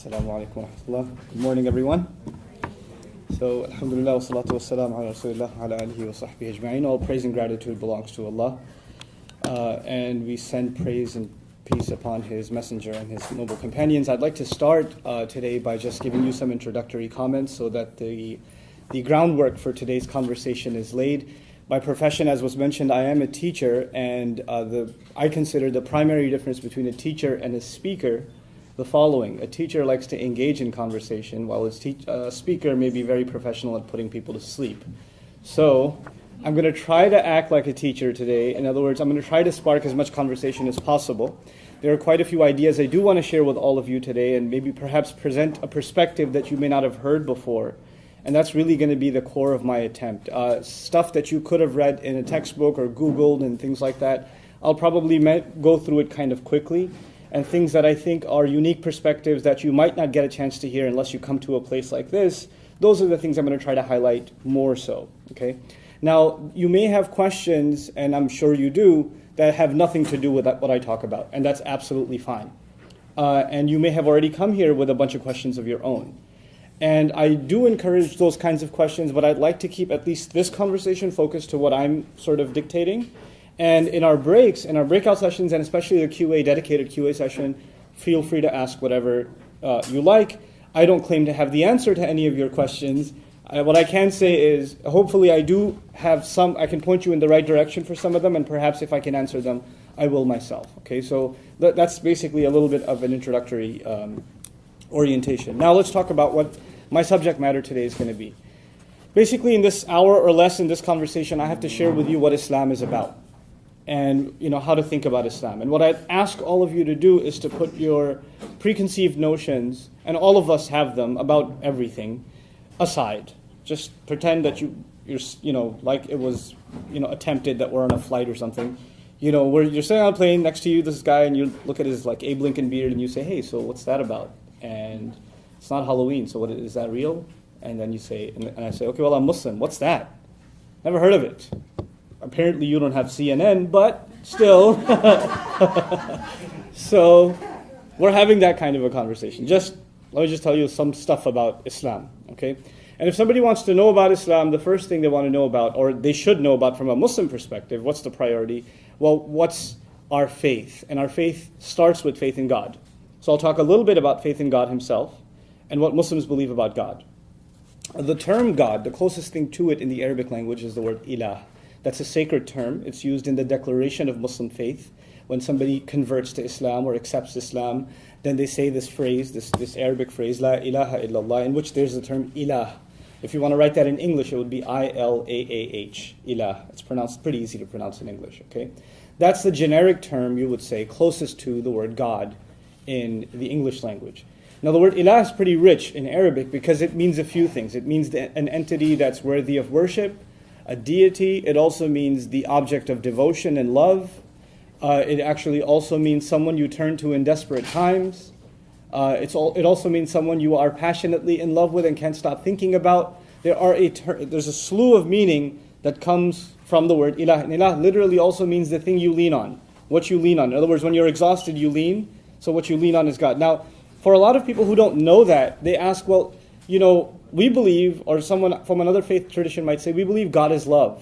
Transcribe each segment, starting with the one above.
Assalamu alaikum wa rahmatullah. Good morning, everyone. So, alhamdulillah, wa salatu wa salam ala rasulillah ala alihi wa sahbihi ajma'in. All praise and gratitude belongs to Allah. And we send praise and peace upon His messenger and His noble companions. I'd like to start today by just giving you some introductory comments so that the groundwork for today's conversation is laid. By profession, as was mentioned, I am a teacher, and I consider the primary difference between a teacher and a speaker the following. A teacher likes to engage in conversation, while a speaker may be very professional at putting people to sleep. So I'm going to try to act like a teacher today. In other words, I'm going to try to spark as much conversation as possible. There are quite a few ideas I do want to share with all of you today, and maybe perhaps present a perspective that you may not have heard before. And that's really going to be the core of my attempt. Stuff that you could have read in a textbook or Googled and things like that, I'll probably go through it kind of quickly. And things that I think are unique perspectives that you might not get a chance to hear unless you come to a place like this, those are the things I'm going to try to highlight more so. Okay. Now, you may have questions, and I'm sure you do, that have nothing to do with what I talk about, and that's absolutely fine. And you may have already come here with a bunch of questions of your own. And I do encourage those kinds of questions, but I'd like to keep at least this conversation focused to what I'm sort of dictating. And in our breaks, in our breakout sessions, and especially the dedicated QA session, feel free to ask whatever you like. I don't claim to have the answer to any of your questions. What I can say is, hopefully I do have some, I can point you in the right direction for some of them, and perhaps if I can answer them, I will myself. Okay, so that's basically a little bit of an introductory orientation. Now let's talk about what my subject matter today is going to be. Basically, in this hour or less in this conversation, I have to share with you what Islam is about, and how to think about Islam. And what I'd ask all of you to do is to put your preconceived notions, and all of us have them, about everything, aside. Just pretend that you're like it was attempted that we're on a flight or something. Where you're sitting on a plane, next to you this guy, and you look at his like Abe Lincoln beard and you say, hey, so what's that about? And it's not Halloween, so what is that real? And then you say, and I say, okay, well, I'm Muslim. What's that? Never heard of it. Apparently you don't have CNN, but still. So we're having that kind of a conversation. Let me just tell you some stuff about Islam, okay? And if somebody wants to know about Islam, the first thing they want to know about, or they should know about from a Muslim perspective, what's the priority? Well, what's our faith? And our faith starts with faith in God. So I'll talk a little bit about faith in God Himself and what Muslims believe about God. The term God, the closest thing to it in the Arabic language is the word ilah. That's a sacred term. It's used in the declaration of Muslim faith. When somebody converts to Islam or accepts Islam, then they say this phrase, this Arabic phrase, La ilaha illallah, in which there's the term ilah. If you want to write that in English, it would be I-L-A-A-H, ilah. It's pretty easy to pronounce in English, okay? That's the generic term, you would say, closest to the word God in the English language. Now, the word ilah is pretty rich in Arabic because it means a few things. It means an entity that's worthy of worship, a deity. It also means the object of devotion and love. It actually also means someone you turn to in desperate times. It also means someone you are passionately in love with and can't stop thinking about. There's a slew of meaning that comes from the word ilah. And ilah literally also means the thing you lean on, what you lean on. In other words, when you're exhausted, you lean. So what you lean on is God. Now, for a lot of people who don't know that, they ask, well, we believe, or someone from another faith tradition might say, we believe God is love.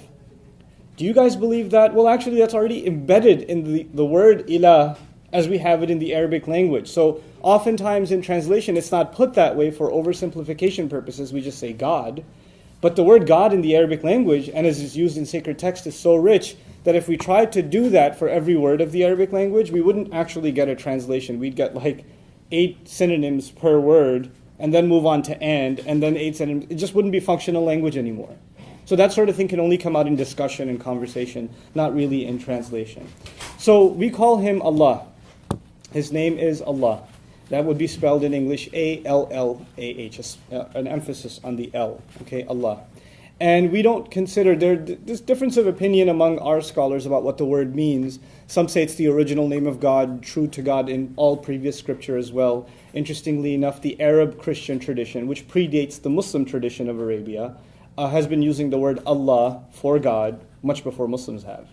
Do you guys believe that? Well, actually, that's already embedded in the word ilah as we have it in the Arabic language. So oftentimes in translation, it's not put that way for oversimplification purposes. We just say God. But the word God in the Arabic language, and as is used in sacred text, is so rich that if we tried to do that for every word of the Arabic language, we wouldn't actually get a translation. We'd get like 8 synonyms per word, and then move on to and then 8 synonyms. It just wouldn't be functional language anymore. So that sort of thing can only come out in discussion and conversation, not really in translation. So we call Him Allah. His name is Allah. That would be spelled in English A-L-L-A-H, an emphasis on the L, okay, Allah. And we don't consider, there's difference of opinion among our scholars about what the word means. Some say it's the original name of God, true to God in all previous scripture as well. Interestingly enough, the Arab Christian tradition, which predates the Muslim tradition of Arabia, has been using the word Allah for God much before Muslims have.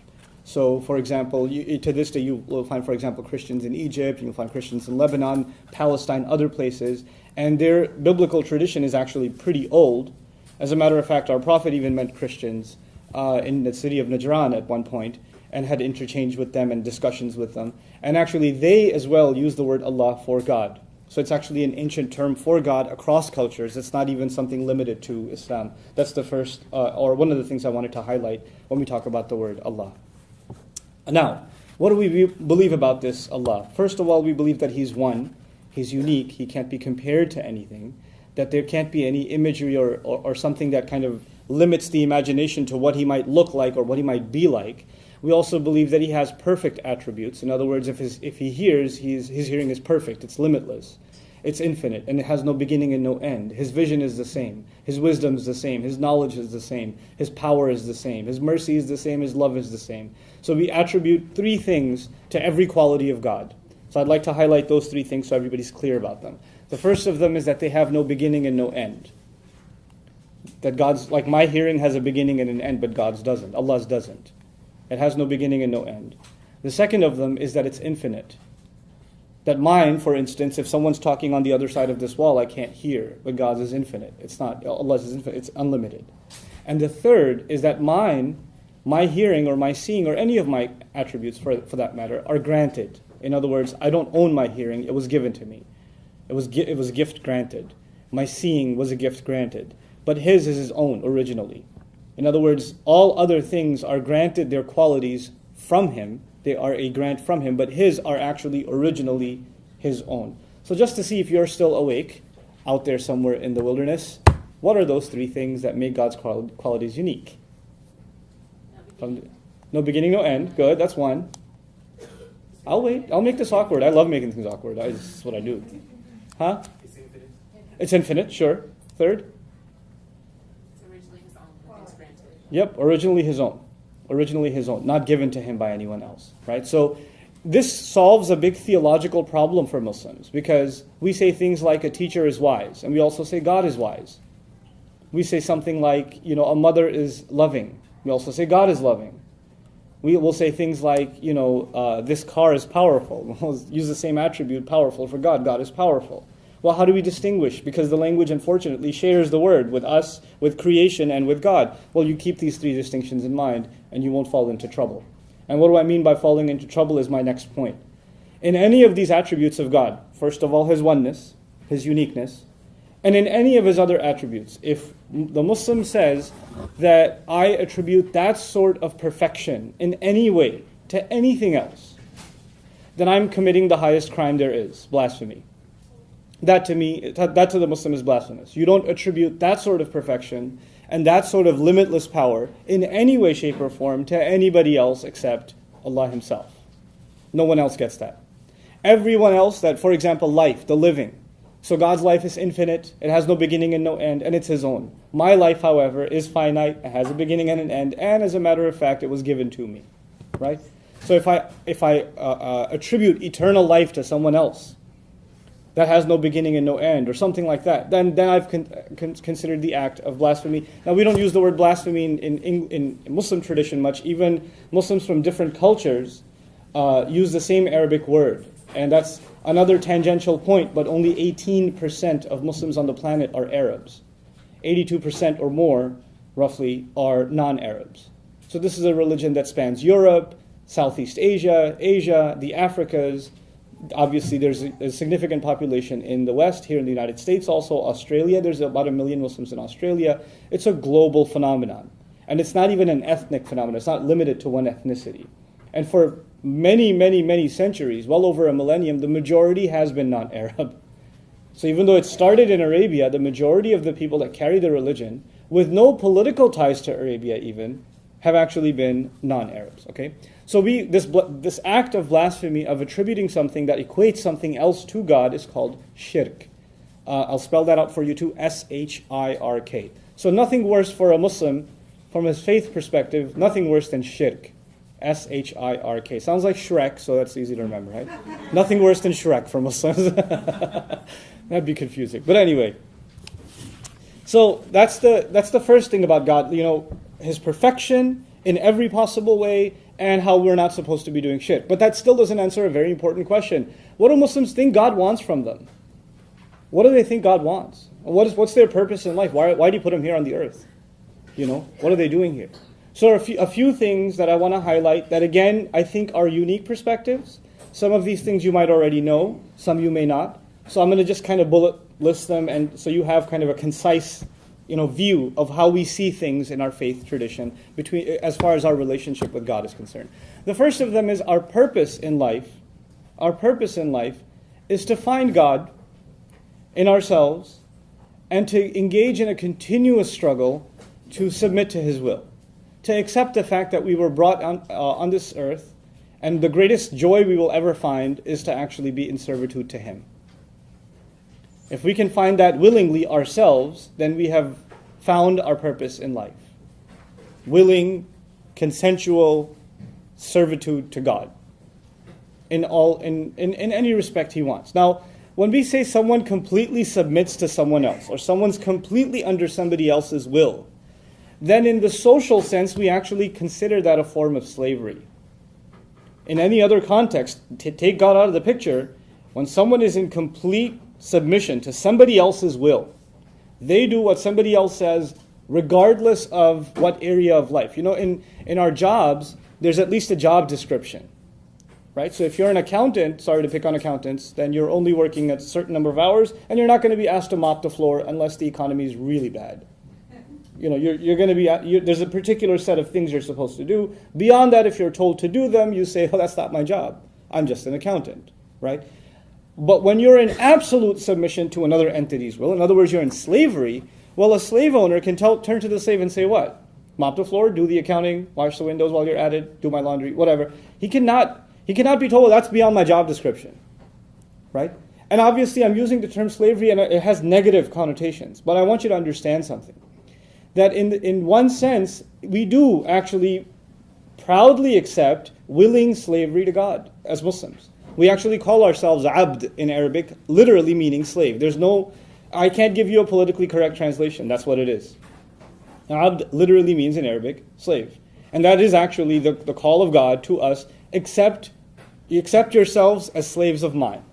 So, for example, to this day you will find, for example, Christians in Egypt, you'll find Christians in Lebanon, Palestine, other places, and their biblical tradition is actually pretty old. As a matter of fact, our Prophet even met Christians in the city of Najran at one point, and had interchange with them and discussions with them. And actually, they as well use the word Allah for God. So it's actually an ancient term for God across cultures. It's not even something limited to Islam. That's the first, or one of the things I wanted to highlight when we talk about the word Allah. Now, what do we believe about this Allah? First of all, we believe that He's one. He's unique. He can't be compared to anything. That there can't be any imagery or something that kind of limits the imagination to what He might look like or what He might be like. We also believe that He has perfect attributes. In other words, if He hears, His hearing is perfect. It's limitless. It's infinite, and it has no beginning and no end. His vision is the same. His wisdom is the same. His knowledge is the same. His power is the same. His mercy is the same. His love is the same. So we attribute three things to every quality of God. So I'd like to highlight those three things so everybody's clear about them. The first of them is that they have no beginning and no end. That God's, like my hearing has a beginning and an end, but God's doesn't. Allah's doesn't. It has no beginning and no end. The second of them is that it's infinite. That mine, for instance, if someone's talking on the other side of this wall, I can't hear, but God's is infinite. It's not. Allah's is infinite. It's unlimited. And the third is that my hearing or my seeing or any of my attributes, for that matter, are granted. In other words, I don't own my hearing. It was given to me. It was a gift granted. My seeing was a gift granted. But His is His own originally. In other words, all other things are granted their qualities from Him. They are a grant from Him, but His are actually originally His own. So just to see if you're still awake out there somewhere in the wilderness, what are those three things that make God's qualities unique? No beginning, no end. Good, that's one. I'll wait. I'll make this awkward. I love making things awkward. This is what I do. Huh? It's infinite. It's infinite, sure. Third? It's originally His own, but it's granted. Yep, originally His own. Originally His own, not given to Him by anyone else, right? So this solves a big theological problem for Muslims because we say things like a teacher is wise, and we also say God is wise. We say something like, a mother is loving. We also say God is loving. We will say things like, this car is powerful. We'll use the same attribute, powerful, for God. God is powerful. Well, how do we distinguish? Because the language, unfortunately, shares the word with us, with creation, and with God. Well, you keep these three distinctions in mind, and you won't fall into trouble. And what do I mean by falling into trouble is my next point. In any of these attributes of God, first of all, His oneness, His uniqueness, and in any of His other attributes, if the Muslim says that I attribute that sort of perfection in any way to anything else, then I'm committing the highest crime there is, blasphemy. That to the Muslim is blasphemous. You don't attribute that sort of perfection and that sort of limitless power in any way, shape, or form to anybody else except Allah Himself. No one else gets that. Everyone else, that, for example, life, the living. So God's life is infinite, it has no beginning and no end, and it's His own. My life, however, is finite, it has a beginning and an end, and as a matter of fact, it was given to me. Right? So if I attribute eternal life to someone else, that has no beginning and no end, or something like that, then I've considered the act of blasphemy. Now, we don't use the word blasphemy in Muslim tradition much. Even Muslims from different cultures use the same Arabic word. And that's another tangential point, but only 18% of Muslims on the planet are Arabs. 82% or more, roughly, are non-Arabs. So this is a religion that spans Europe, Southeast Asia, the Africas. Obviously, there's a significant population in the West, here in the United States, also Australia. There's about 1 million Muslims in Australia. It's a global phenomenon. And it's not even an ethnic phenomenon. It's not limited to one ethnicity. And for many, many, many centuries, well over a millennium, the majority has been non-Arab. So even though it started in Arabia, the majority of the people that carry the religion, with no political ties to Arabia even, have actually been non-Arabs. Okay? So this act of blasphemy, of attributing something that equates something else to God, is called shirk. I'll spell that out for you too, S-H-I-R-K. So nothing worse for a Muslim, from his faith perspective, nothing worse than shirk. S-H-I-R-K. Sounds like Shrek, so that's easy to remember, right? Nothing worse than Shrek for Muslims. That'd be confusing. But anyway, so that's the first thing about God. His perfection in every possible way, and how we're not supposed to be doing shirk. But that still doesn't answer a very important question. What do Muslims think God wants from them? What do they think God wants? What's their purpose in life? Why do you put them here on the earth? What are they doing here? So a few things that I want to highlight that, again, I think are unique perspectives. Some of these things you might already know, some you may not. So I'm going to just kind of bullet list them, and so you have kind of a concise view of how we see things in our faith tradition as far as our relationship with God is concerned. The first of them is our purpose in life. Our purpose in life is to find God in ourselves and to engage in a continuous struggle to submit to His will, to accept the fact that we were brought on this earth, and the greatest joy we will ever find is to actually be in servitude to Him. If we can find that willingly ourselves, then we have found our purpose in life. Willing, consensual servitude to God in any respect He wants. Now, when we say someone completely submits to someone else, or someone's completely under somebody else's will, then in the social sense, we actually consider that a form of slavery. In any other context, to take God out of the picture, when someone is in complete submission to somebody else's will, they do what somebody else says regardless of what area of life. In our jobs, there's at least a job description, right? So if you're an accountant, sorry to pick on accountants, then you're only working a certain number of hours, and you're not going to be asked to mop the floor unless the economy is really bad. You're going to be, there's a particular set of things you're supposed to do. Beyond that, if you're told to do them, you say, oh, that's not my job. I'm just an accountant, right? But when you're in absolute submission to another entity's will, in other words, you're in slavery, well, a slave owner can turn to the slave and say what? Mop the floor, do the accounting, wash the windows while you're at it, do my laundry, whatever. He cannot be told, well, that's beyond my job description, right? And obviously, I'm using the term slavery, and it has negative connotations. But I want you to understand something. That in one sense, we do actually proudly accept willing slavery to God as Muslims. We actually call ourselves abd in Arabic, literally meaning slave. I can't give you a politically correct translation. That's what it is. Abd literally means in Arabic, slave. And that is actually the call of God to us, accept yourselves as slaves of mine.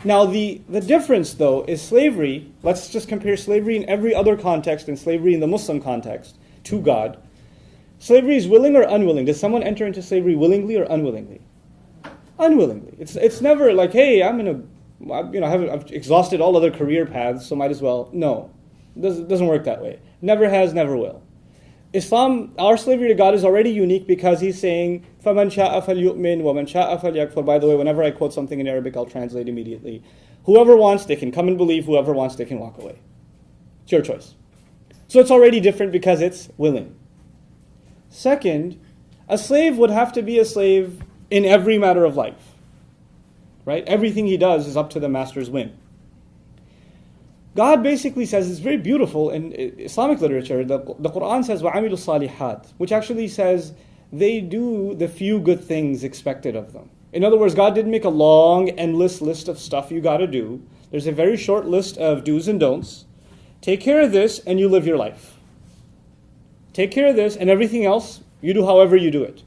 Now the difference though is slavery, let's just compare slavery in every other context and slavery in the Muslim context to God. Slavery is willing or unwilling. Does someone enter into slavery willingly or unwillingly? Unwillingly. It's never like, hey, I've exhausted all other career paths, so might as well. No, it doesn't work that way. Never has, never will. Islam, our slavery to God is already unique because He's saying, فَمَنْ شَاءَ فَلْيُؤْمِنْ وَمَنْ شَاءَ فَلْيَكْفُرْ. By the way, whenever I quote something in Arabic, I'll translate immediately. Whoever wants, they can come and believe. Whoever wants, they can walk away. It's your choice. So it's already different because it's willing. Second, a slave would have to be a slave in every matter of life, right? Everything he does is up to the master's whim. God basically says, it's very beautiful in Islamic literature, the Quran says, وَعَمِلُوا الصَّالِحَاتِ, which actually says they do the few good things expected of them. In other words, God didn't make a long, endless list of stuff you got to do. There's a very short list of do's and don'ts. Take care of this and you live your life. Take care of this and everything else, you do however you do it.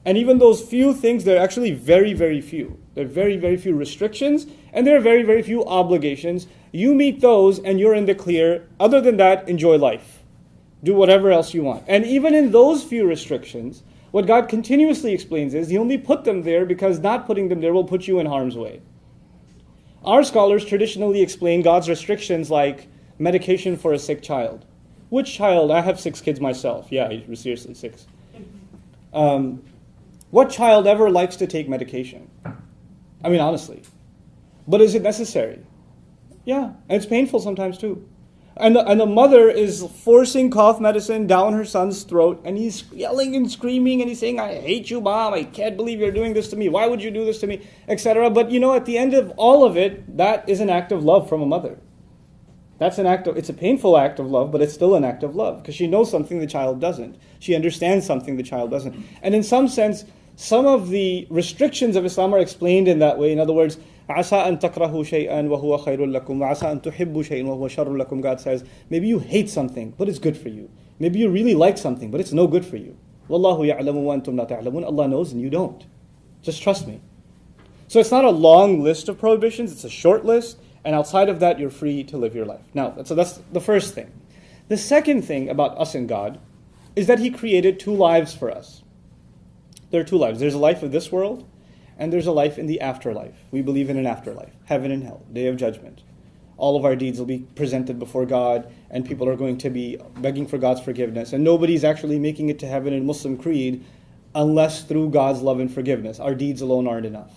And even those few things, they're actually very, very few. There are very, very few restrictions, and there are very, very few obligations. You meet those, and you're in the clear. Other than that, enjoy life. Do whatever else you want. And even in those few restrictions, what God continuously explains is He only put them there because not putting them there will put you in harm's way. Our scholars traditionally explain God's restrictions like medication for a sick child. Which child? I have 6 kids myself. Yeah, seriously, 6. What child ever likes to take medication? I mean, honestly. But is it necessary? Yeah, and it's painful sometimes too. And the mother is forcing cough medicine down her son's throat, and he's yelling and screaming, and he's saying, I hate you, Mom, I can't believe you're doing this to me, why would you do this to me, etc. But at the end of all of it, that is an act of love from a mother. It's a painful act of love, but it's still an act of love, because she knows something the child doesn't. She understands something the child doesn't. And in some sense, some of the restrictions of Islam are explained in that way. In other words, عَسَىٰ أَن تَكْرَهُوا شَيْئًا وَهُوَ خَيْرٌ لَكُمْ وَعَسَىٰ أَن تُحِبُّوا شَيْئًا وَهُوَ شَرٌ لَكُمْ. God says, maybe you hate something, but it's good for you. Maybe you really like something, but it's no good for you. وَاللَّهُ يَعْلَمُ وَأَنْتُمْ لَا تَعْلَمُونَ. Allah knows and you don't. Just trust me. So it's not a long list of prohibitions, it's a short list, and outside of that, you're free to live your life. Now, so that's the first thing. The second thing about us and God is that He created two lives for us. There are two lives. There's a life of this world, and there's a life in the afterlife. We believe in an afterlife, heaven and hell, day of judgment. All of our deeds will be presented before God, and people are going to be begging for God's forgiveness. And nobody's actually making it to heaven in Muslim creed unless through God's love and forgiveness. Our deeds alone aren't enough.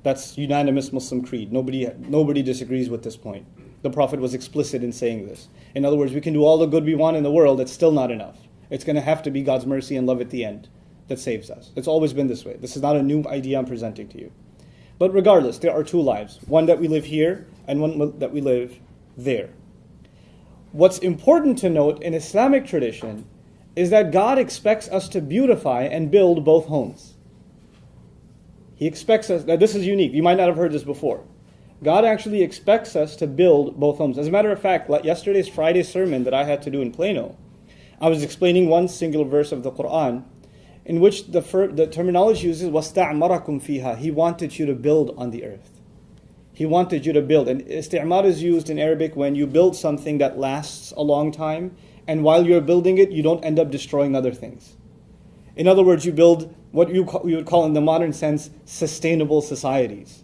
That's unanimous Muslim creed. Nobody disagrees with this point. The Prophet was explicit in saying this. In other words, we can do all the good we want in the world, it's still not enough. It's going to have to be God's mercy and love at the end that saves us. It's always been this way. This is not a new idea I'm presenting to you. But regardless, there are two lives. One that we live here and one that we live there. What's important to note in Islamic tradition is that God expects us to beautify and build both homes. He expects us, now this is unique, you might not have heard this before. God actually expects us to build both homes. As a matter of fact, yesterday's Friday sermon that I had to do in Plano, I was explaining one singular verse of the Quran in which the terminology uses وَاسْتَعْمَرَكُمْ فِيهَا. He wanted you to build on the earth. He wanted you to build. And isti'mar is used in Arabic when you build something that lasts a long time, and while you're building it, you don't end up destroying other things. In other words, you build what you would call in the modern sense sustainable societies,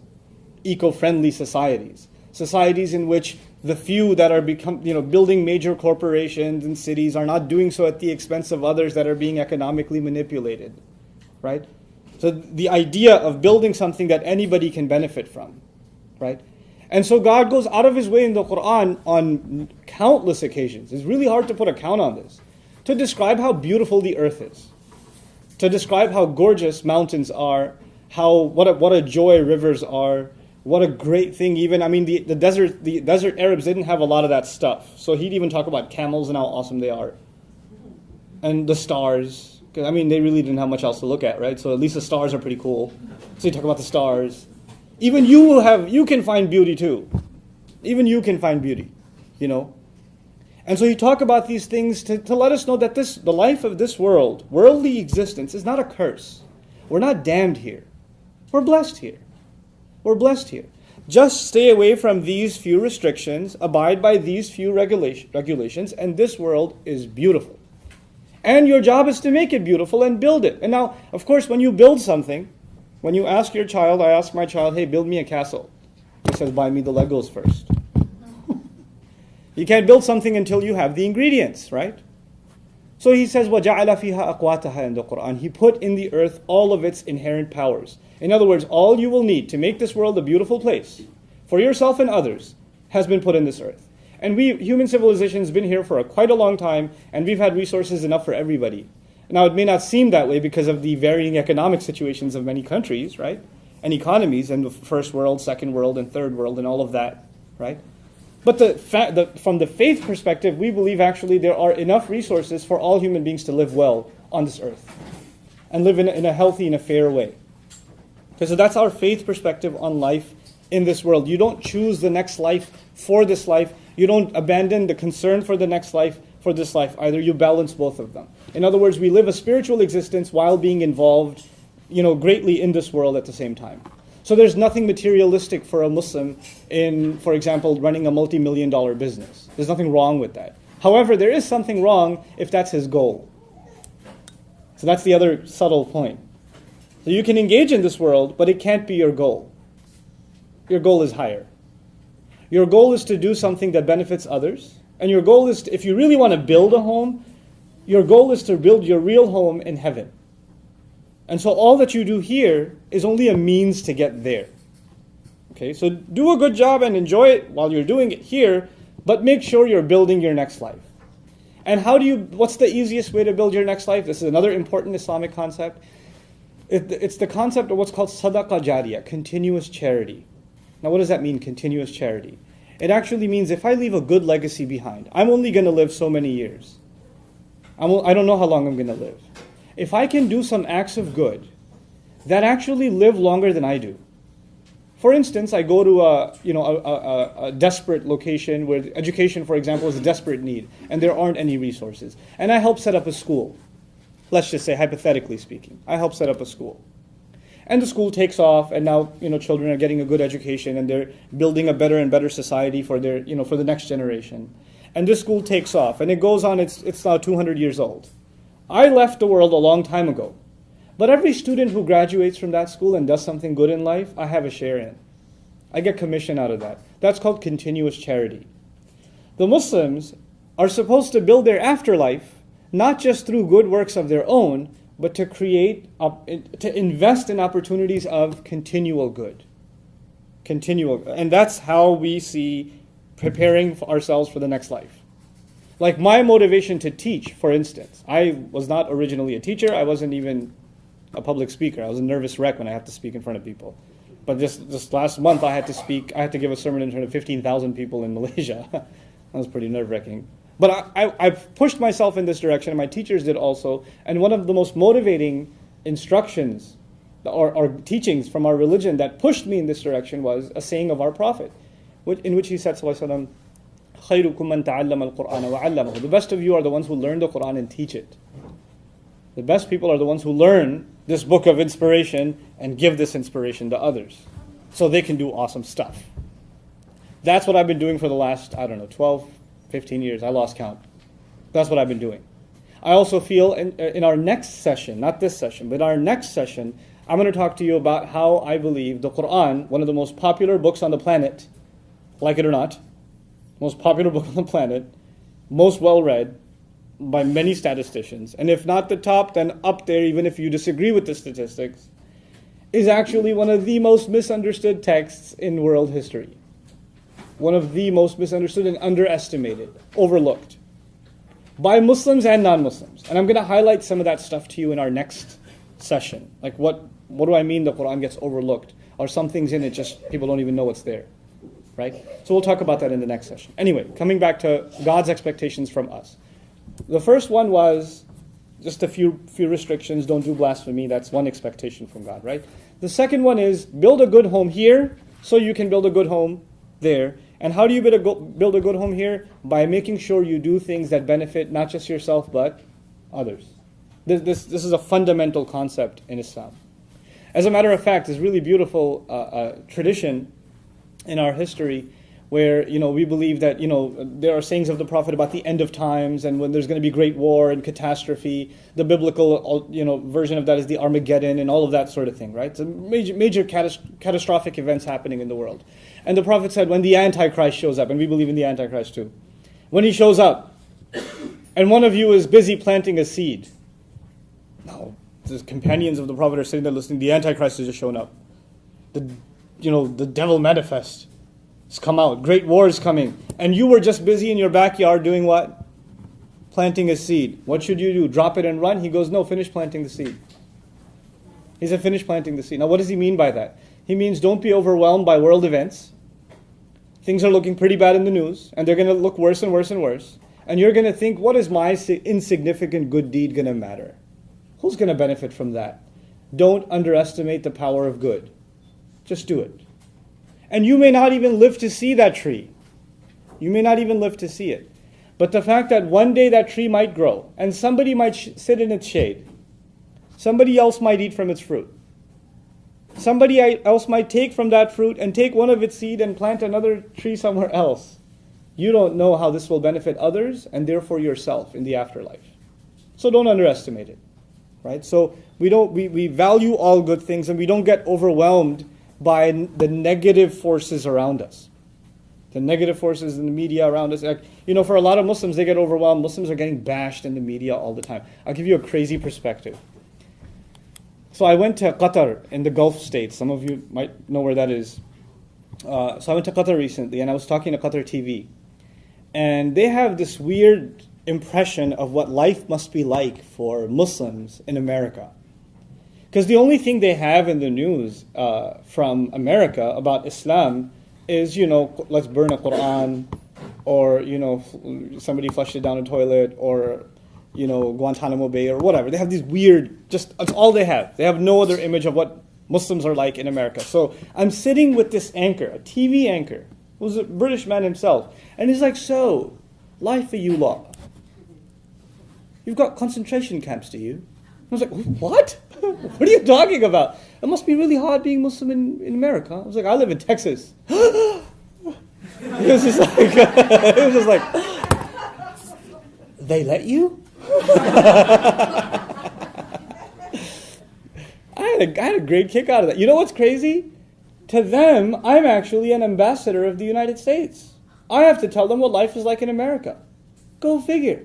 eco-friendly societies, societies in which the few that are building major corporations and cities are not doing so at the expense of others that are being economically manipulated, right? So the idea of building something that anybody can benefit from, right? And so God goes out of His way in the Quran on countless occasions. It's really hard to put a count on this, to describe how beautiful the earth is, to describe how gorgeous mountains are, what a joy rivers are, what a great thing even, the desert Arabs didn't have a lot of that stuff. So he'd even talk about camels and how awesome they are. And the stars, because they really didn't have much else to look at, right? So at least the stars are pretty cool. So you talk about the stars. Even you can find beauty too. Even you can find beauty, And so you talk about these things to let us know that the life of this world, worldly existence, is not a curse. We're not damned here. We're blessed here. We're blessed here. Just stay away from these few restrictions, abide by these few regulations, and this world is beautiful. And your job is to make it beautiful and build it. And now, of course, when you build something, when you ask your child, I ask my child, hey, build me a castle. He says, buy me the Legos first. You can't build something until you have the ingredients, right? So he says, وَجَعَلَ فِيهَا أَقْوَاتَهَا in the Quran. He put in the earth all of its inherent powers. In other words, all you will need to make this world a beautiful place for yourself and others has been put in this earth. And human civilization has been here for quite a long time, and we've had resources enough for everybody. Now, it may not seem that way because of the varying economic situations of many countries, right? And economies, and the first world, second world, and third world, and all of that, right? But from the faith perspective, we believe actually there are enough resources for all human beings to live well on this earth and live in a healthy and a fair way. Okay, so that's our faith perspective on life in this world. You don't choose the next life for this life. You don't abandon the concern for the next life for this life either. You balance both of them. In other words, we live a spiritual existence while being involved, greatly in this world at the same time. So there's nothing materialistic for a Muslim in, for example, running a multi-million-dollar business. There's nothing wrong with that. However, there is something wrong if that's his goal. So that's the other subtle point. So you can engage in this world, but it can't be your goal. Your goal is higher. Your goal is to do something that benefits others. And your goal is, if you really want to build a home, your goal is to build your real home in heaven. And so all that you do here is only a means to get there. Okay, so do a good job and enjoy it while you're doing it here, but make sure you're building your next life. And what's the easiest way to build your next life? This is another important Islamic concept. It's the concept of what's called sadaqah jariyah, continuous charity. Now what does that mean, continuous charity? It actually means if I leave a good legacy behind, I'm only going to live so many years. I don't know how long I'm going to live. If I can do some acts of good that actually live longer than I do. For instance, I go to a desperate location where education, for example, is a desperate need, and there aren't any resources. And I help set up a school. Let's just say, hypothetically speaking, I help set up a school. And the school takes off, and now, children are getting a good education, and they're building a better and better society for their, for the next generation. And this school takes off, and it goes on, it's now 200 years old. I left the world a long time ago. But every student who graduates from that school and does something good in life, I have a share in. I get commission out of that. That's called continuous charity. The Muslims are supposed to build their afterlife, not just through good works of their own, but to to invest in opportunities of continual good. And that's how we see preparing ourselves for the next life. Like my motivation to teach, for instance, I was not originally a teacher. I wasn't even a public speaker. I was a nervous wreck when I have to speak in front of people. But this last month I had to give a sermon in front of 15,000 people in Malaysia. That was pretty nerve-wracking. But I've pushed myself in this direction, and my teachers did also. And one of the most motivating instructions or teachings from our religion that pushed me in this direction was a saying of our Prophet, in which he said, Sallallahu Alaihi Wasallam, خَيْرُكُمْ مَنْ تَعَلَّمَ الْقُرْآنَ وَعَلَّمَهُ. The best of you are the ones who learn the Qur'an and teach it. The best people are the ones who learn this book of inspiration and give this inspiration to others so they can do awesome stuff. That's what I've been doing for the last, 12, 15 years. I lost count. That's what I've been doing. I also feel in our next session, not this session, but our next session, I'm going to talk to you about how I believe the Quran, one of the most popular books on the planet, like it or not, most popular book on the planet, most well-read by many statisticians, and if not the top, then up there, even if you disagree with the statistics, is actually one of the most misunderstood texts in world history. One of the most misunderstood and underestimated, overlooked, by Muslims and non-Muslims. And I'm going to highlight some of that stuff to you in our next session. Like what do I mean the Quran gets overlooked? Or some things in it just people don't even know it's there. Right? So we'll talk about that in the next session. Anyway, coming back to God's expectations from us. The first one was just a few restrictions. Don't do blasphemy. That's one expectation from God, right? The second one is build a good home here so you can build a good home there. And how do you build a good home here? By making sure you do things that benefit not just yourself but others. This is a fundamental concept in Islam. As a matter of fact, this really beautiful tradition in our history where, we believe that, there are sayings of the Prophet about the end of times and when there's going to be great war and catastrophe. The biblical, version of that is the Armageddon and all of that sort of thing, right? So major catastrophic events happening in the world. And the Prophet said when the Antichrist shows up, and we believe in the Antichrist too, when he shows up and one of you is busy planting a seed. Now, the companions of the Prophet are sitting there listening, the Antichrist has just shown up. The devil manifest. It's come out. Great war is coming. And you were just busy in your backyard doing what? Planting a seed. What should you do? Drop it and run? He goes, no, finish planting the seed. He said, finish planting the seed. Now what does he mean by that? He means don't be overwhelmed by world events. Things are looking pretty bad in the news, and they're going to look worse and worse and worse. And you're going to think, what is my insignificant good deed going to matter? Who's going to benefit from that? Don't underestimate the power of good. Just do it. And you may not even live to see that tree. You may not even live to see it. But the fact that one day that tree might grow, and somebody might sit in its shade. Somebody else might eat from its fruit. Somebody else might take from that fruit and take one of its seed and plant another tree somewhere else. You don't know how this will benefit others and therefore yourself in the afterlife. So don't underestimate it. Right? So we value all good things and we don't get overwhelmed by the negative forces around us. The negative forces in the media around us. For a lot of Muslims, they get overwhelmed. Muslims are getting bashed in the media all the time. I'll give you a crazy perspective. So I went to Qatar in the Gulf states. Some of you might know where that is. So I went to Qatar recently and I was talking to Qatar TV. And they have this weird impression of what life must be like for Muslims in America. Because the only thing they have in the news from America about Islam is, let's burn a Quran, or, somebody flushed it down a toilet, or, Guantanamo Bay, or whatever. They have these weird, that's all they have. They have no other image of what Muslims are like in America. So I'm sitting with this anchor, a TV anchor, who's a British man himself, and he's like, so, life for you lot. You've got concentration camps, do you? was like, what? What are you talking about? It must be really hard being Muslim in America. I was like, I live in Texas. It was just like, they let you? I had a great kick out of that. You know what's crazy? To them, I'm actually an ambassador of the United States. I have to tell them what life is like in America. Go figure.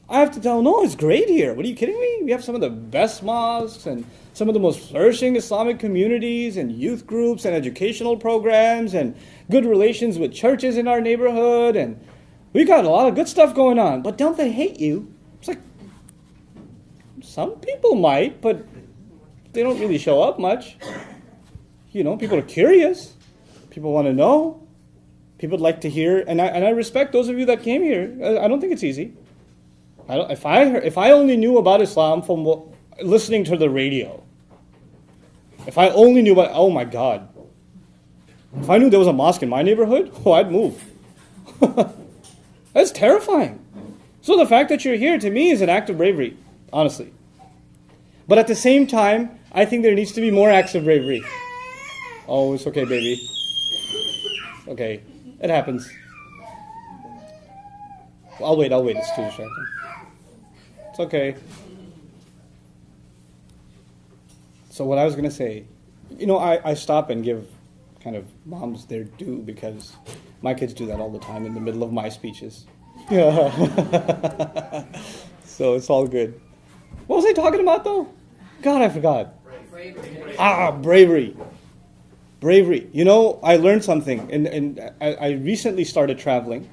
I have to tell them, no, it's great here. What are you kidding me? We have some of the best mosques and some of the most flourishing Islamic communities and youth groups and educational programs and good relations with churches in our neighborhood. And we got a lot of good stuff going on. But don't they hate you? It's like, some people might, but they don't really show up much. You know, people are curious. People want to know. People would like to hear. And I respect those of you that came here. I don't think it's easy. If I only knew about Islam from listening to the radio, if I only knew about, oh my God. If I knew there was a mosque in my neighborhood, I'd move. That's terrifying. So the fact that you're here to me is an act of bravery, honestly. But at the same time, I think there needs to be more acts of bravery. Oh, it's okay, baby. Okay, it happens. I'll wait, it's too distracting. It's okay. So what I was going to say, you know, I stop and give kind of moms their due because my kids do that all the time in the middle of my speeches. So it's all good. What was I talking about though? God, I forgot. Bravery. Bravery. You know, I learned something, and I recently started traveling,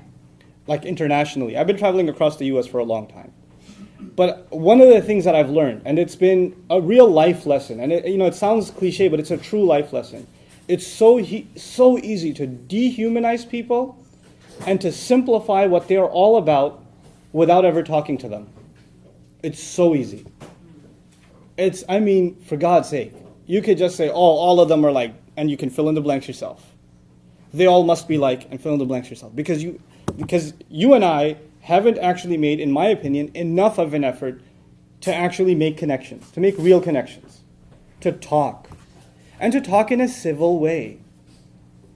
like internationally. I've been traveling across the U.S. for a long time. But one of the things that I've learned, and it's been a real life lesson, and it sounds cliche, but it's a true life lesson. It's so easy to dehumanize people and to simplify what they're all about without ever talking to them. It's so easy. For God's sake, you could just say, oh, all of them are like, and you can fill in the blanks yourself. They all must be like, and fill in the blanks yourself. Because you and I haven't actually made, in my opinion, enough of an effort to actually make connections, to make real connections, to talk, and to talk in a civil way.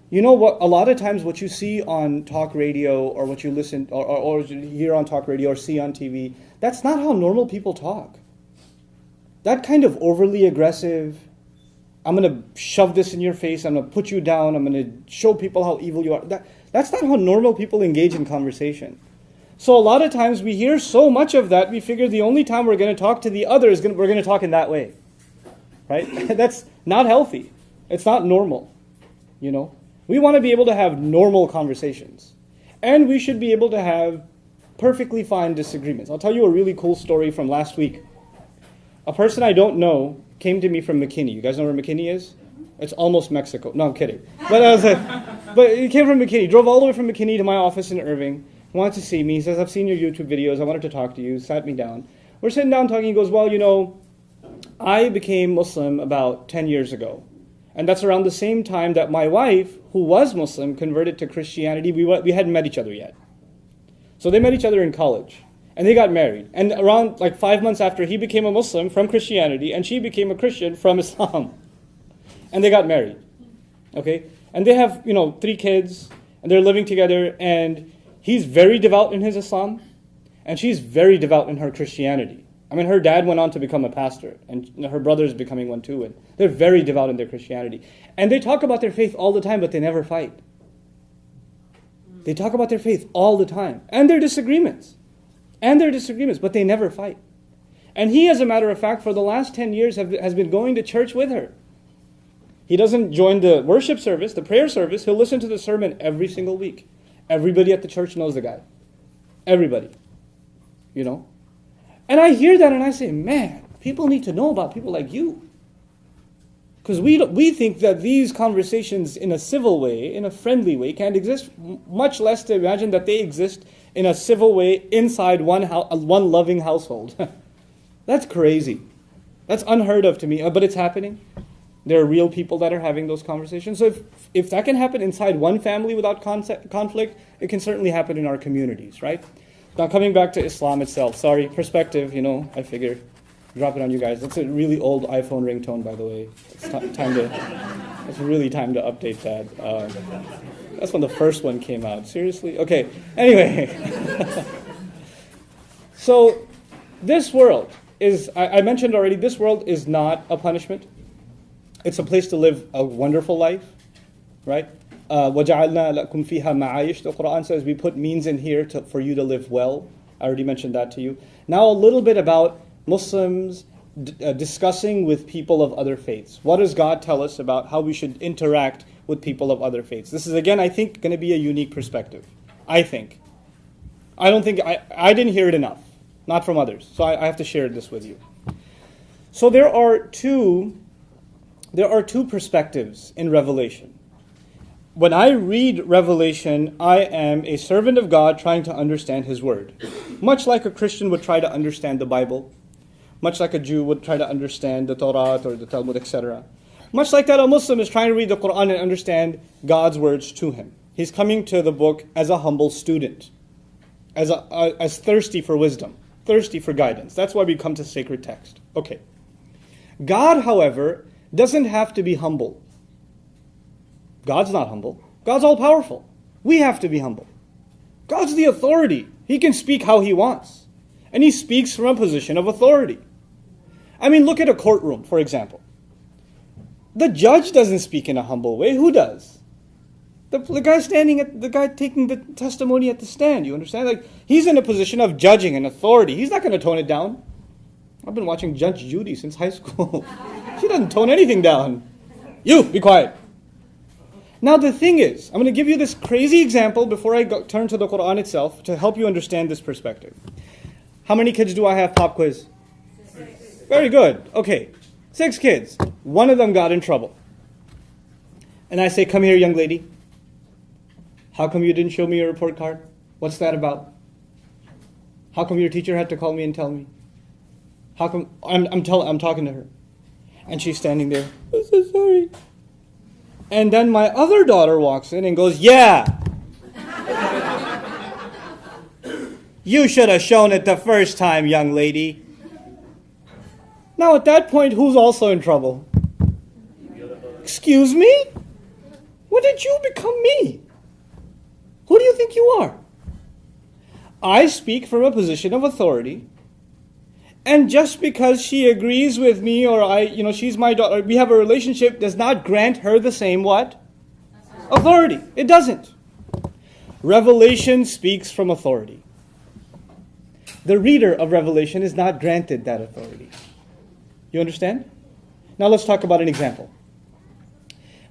You know what? A lot of times what you see on talk radio, or what you listen or hear on talk radio or see on TV, that's not how normal people talk. That kind of overly aggressive, I'm going to shove this in your face, I'm going to put you down, I'm going to show people how evil you are. That's not how normal people engage in conversation. So a lot of times we hear so much of that, we figure the only time we're going to talk to the other is we're going to talk in that way. Right? That's not healthy. It's not normal. You know? We want to be able to have normal conversations. And we should be able to have perfectly fine disagreements. I'll tell you a really cool story from last week. A person I don't know came to me from McKinney. You guys know where McKinney is? It's almost Mexico. No, I'm kidding. But he came from McKinney. He drove all the way from McKinney to my office in Irving. Wanted to see me. He says, I've seen your YouTube videos. I wanted to talk to you. Sat me down. We're sitting down talking. He goes, well, you know, I became Muslim about 10 years ago. And that's around the same time that my wife, who was Muslim, converted to Christianity. We hadn't met each other yet. So they met each other in college. And they got married. And around like 5 months after, he became a Muslim from Christianity, and she became a Christian from Islam. And they got married. Okay? And they have, 3 kids, and they're living together, and he's very devout in his Islam, and she's very devout in her Christianity. I mean, her dad went on to become a pastor, and her brother's becoming one too, and they're very devout in their Christianity. And they talk about their faith all the time, but they never fight. They talk about their faith all the time, and their disagreements. But they never fight. And he, as a matter of fact, for the last 10 years has been going to church with her. He doesn't join the worship service, the prayer service. He'll listen to the sermon every single week. Everybody at the church knows the guy. Everybody. And I hear that and I say, man, people need to know about people like you. Because we think that these conversations in a civil way, in a friendly way, can't exist, much less to imagine that they exist in a civil way inside one loving household. That's crazy. That's unheard of to me, but it's happening. There are real people that are having those conversations. So if that can happen inside one family without conflict, it can certainly happen in our communities, right? Now coming back to Islam itself, perspective, I figure. Drop it on you guys. That's a really old iPhone ringtone, by the way. It's really time to update that. That's when the first one came out. Seriously? Okay. Anyway. So, this world is, I mentioned already, this world is not a punishment. It's a place to live a wonderful life, right? وَجَعَلْنَا لَكُمْ فِيهَا مَعَايِشْ. The Quran says we put means in here for you to live well. I already mentioned that to you. Now a little bit about Muslims discussing with people of other faiths. What does God tell us about how we should interact with people of other faiths? This is, again, I think, going to be a unique perspective. I think. I didn't hear it enough. Not from others. So I have to share this with you. So there are two perspectives in Revelation. When I read Revelation, I am a servant of God trying to understand His Word. Much like a Christian would try to understand the Bible. Much like a Jew would try to understand the Torah or the Talmud, etc. Much like that, a Muslim is trying to read the Quran and understand God's words to him. He's coming to the book as a humble student, as thirsty for wisdom, thirsty for guidance. That's why we come to sacred text. Okay. God, however, doesn't have to be humble. God's not humble. God's all-powerful. We have to be humble. God's the authority. He can speak how He wants. And He speaks from a position of authority. I mean, look at a courtroom, for example. The judge doesn't speak in a humble way. Who does? The guy taking the testimony at the stand. You understand? Like, he's in a position of judging and authority. He's not going to tone it down. I've been watching Judge Judy since high school. She doesn't tone anything down. You, be quiet. Now the thing is, I'm going to give you this crazy example before I turn to the Quran itself to help you understand this perspective. How many kids do I have? Pop quiz. 6. Very good. Okay. 6 kids. One of them got in trouble. And I say, come here, young lady. How come you didn't show me your report card? What's that about? How come your teacher had to call me and tell me? How come I'm talking to her. And she's standing there. I'm so sorry. And then my other daughter walks in and goes, yeah. You should have shown it the first time, young lady. Now at that point, who's also in trouble? Excuse me? When did you become me? Who do you think you are? I speak from a position of authority. And just because she agrees with me or she's my daughter, we have a relationship, does not grant her the same what? Authority. It doesn't. Revelation speaks from authority. The reader of Revelation is not granted that authority. You understand? Now let's talk about an example.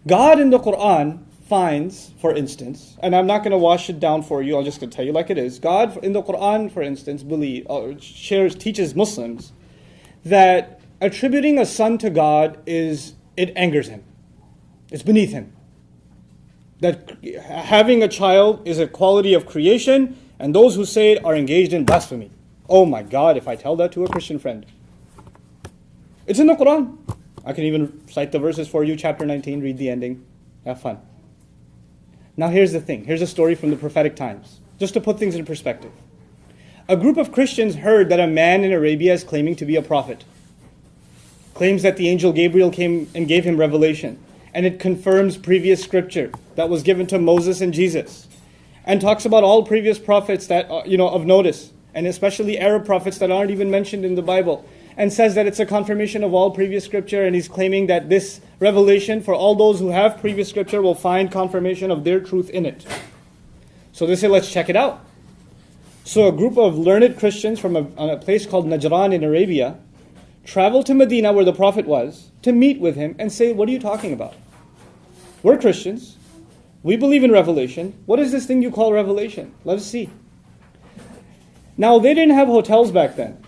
God in the Quran finds, for instance, and I'm not going to wash it down for you, I'm just going to tell you like it is. God in the Quran, for instance, teaches Muslims that attributing a son to God it angers Him. It's beneath Him. That having a child is a quality of creation, and those who say it are engaged in blasphemy. Oh my God, if I tell that to a Christian friend. It's in the Quran. I can even cite the verses for you, chapter 19, read the ending. Have fun. Now here's the thing. Here's a story from the prophetic times. Just to put things in perspective. A group of Christians heard that a man in Arabia is claiming to be a prophet. Claims that the angel Gabriel came and gave him revelation. And it confirms previous scripture that was given to Moses and Jesus. And talks about all previous prophets that of notice. And especially Arab prophets that aren't even mentioned in the Bible. And says that it's a confirmation of all previous scripture, and he's claiming that this revelation, for all those who have previous scripture, will find confirmation of their truth in it. So they say, let's check it out. So a group of learned Christians from a place called Najran in Arabia traveled to Medina, where the Prophet was, to meet with him and say, what are you talking about? We're Christians. We believe in revelation. What is this thing you call revelation? Let us see. Now, they didn't have hotels back then.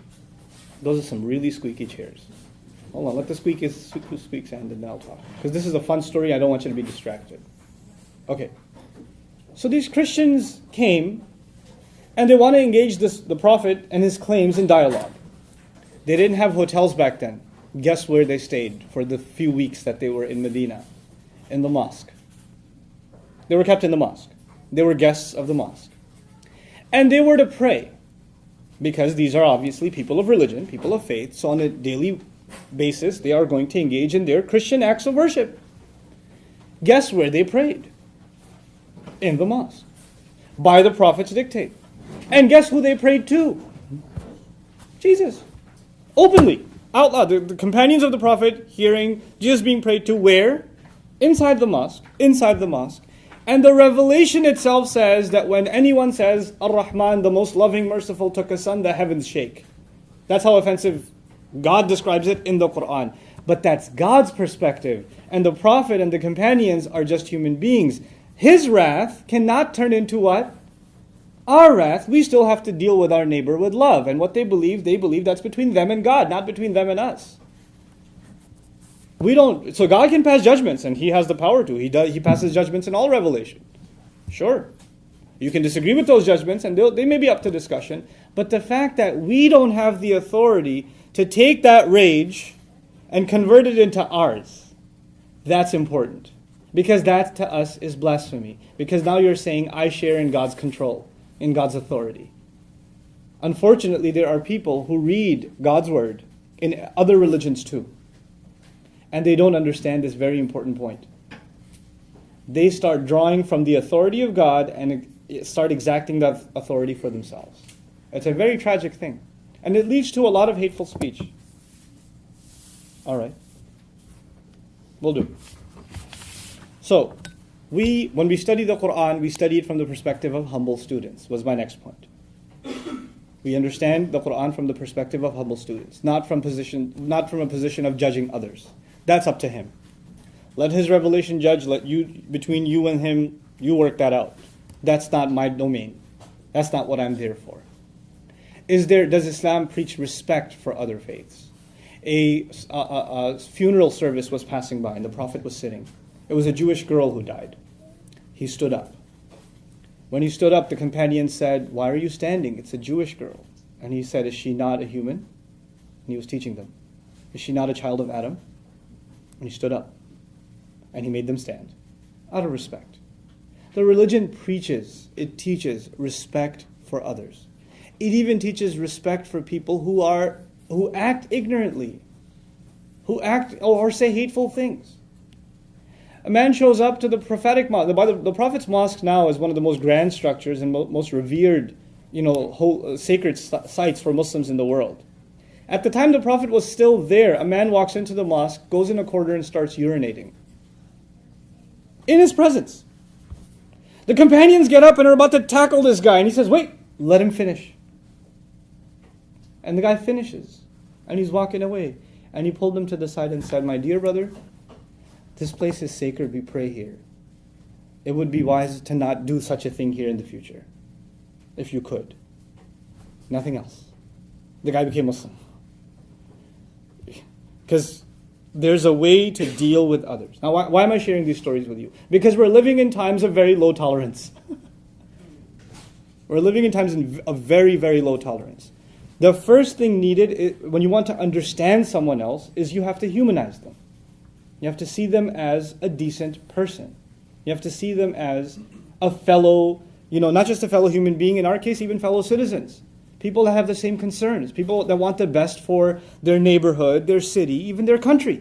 Those are some really squeaky chairs. Hold on, let the squeaks end and then I'll talk. Because this is a fun story, I don't want you to be distracted. Okay. So these Christians came and they want to engage the Prophet and his claims in dialogue. They didn't have hotels back then. Guess where they stayed for the few weeks that they were in Medina? In the mosque. They were kept in the mosque. They were guests of the mosque. And they were to pray. because these are obviously people of religion, people of faith. So on a daily basis, they are going to engage in their Christian acts of worship. Guess where they prayed? In the mosque. By the Prophet's dictate. And guess who they prayed to? Jesus. Openly. Out loud. The companions of the Prophet hearing Jesus being prayed to where? Inside the mosque. Inside the mosque. And the revelation itself says that when anyone says, Ar-Rahman, the most loving, merciful, took a son, the heavens shake. That's how offensive God describes it in the Quran. But that's God's perspective. And the Prophet and the companions are just human beings. His wrath cannot turn into what? Our wrath. We still have to deal with our neighbor with love. And what they believe that's between them and God, not between them and us. So God can pass judgments, and He has the power to. He passes judgments in all revelation. Sure. You can disagree with those judgments, and they may be up to discussion. But the fact that we don't have the authority to take that rage and convert it into ours, that's important. Because that to us is blasphemy. Because now you're saying, I share in God's control, in God's authority. Unfortunately, there are people who read God's word in other religions too. And they don't understand this very important point. They start drawing from the authority of God and start exacting that authority for themselves. It's a very tragic thing. And it leads to a lot of hateful speech. All right. Will do. So, when we study the Quran, we study it from the perspective of humble students, was my next point. We understand the Quran from the perspective of humble students, not from a position of judging others. That's up to Him. Let His revelation judge, between you and Him, you work that out. That's not my domain. That's not what I'm there for. Does Islam preach respect for other faiths? A funeral service was passing by and the Prophet was sitting. It was a Jewish girl who died. He stood up. When he stood up, the companion said, "Why are you standing? It's a Jewish girl." And he said, "Is she not a human?" And he was teaching them. "Is she not a child of Adam?" And he stood up. And he made them stand. Out of respect. The religion it teaches respect for others. It even teaches respect for people who act ignorantly, who act or say hateful things. A man shows up to the prophetic mosque. The Prophet's mosque now is one of the most grand structures and most revered, sacred sites for Muslims in the world. At the time the Prophet was still there, a man walks into the mosque, goes in a corner and starts urinating. In his presence. The companions get up and are about to tackle this guy, and he says, "Wait, let him finish." And the guy finishes, and he's walking away. And he pulled him to the side and said, "My dear brother, this place is sacred, we pray here. It would be wise to not do such a thing here in the future, if you could." Nothing else. The guy became Muslim. Because there's a way to deal with others. Now, why am I sharing these stories with you? Because we're living in times of very low tolerance. We're living in times of very, very low tolerance. The first thing needed, when you want to understand someone else, is you have to humanize them. You have to see them as a decent person. You have to see them as a fellow, not just a fellow human being, in our case, even fellow citizens. People that have the same concerns. People that want the best for their neighborhood, their city, even their country.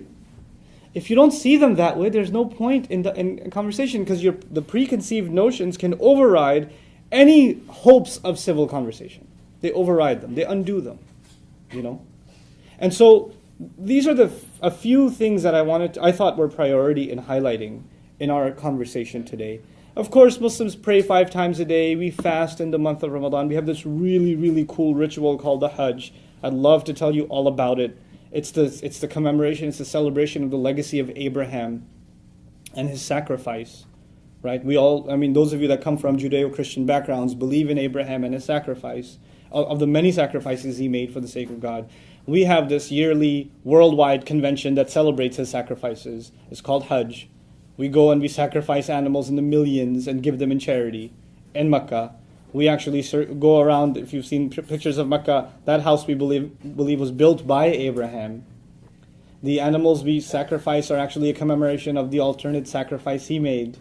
If you don't see them that way, there's no point in conversation, because the preconceived notions can override any hopes of civil conversation. They override them. They undo them. And so these are a few things that I thought were priority in highlighting in our conversation today. Of course, Muslims pray 5 times a day. We fast in the month of Ramadan. We have this really, really cool ritual called the Hajj. I'd love to tell you all about it. It's the commemoration, it's the celebration of the legacy of Abraham and his sacrifice. Right? Those of you that come from Judeo-Christian backgrounds believe in Abraham and his sacrifice, of the many sacrifices he made for the sake of God. We have this yearly worldwide convention that celebrates his sacrifices. It's called Hajj. We go and we sacrifice animals in the millions and give them in charity in Mecca. We actually go around, if you've seen pictures of Mecca, that house we believe was built by Abraham. The animals we sacrifice are actually a commemoration of the alternate sacrifice he made.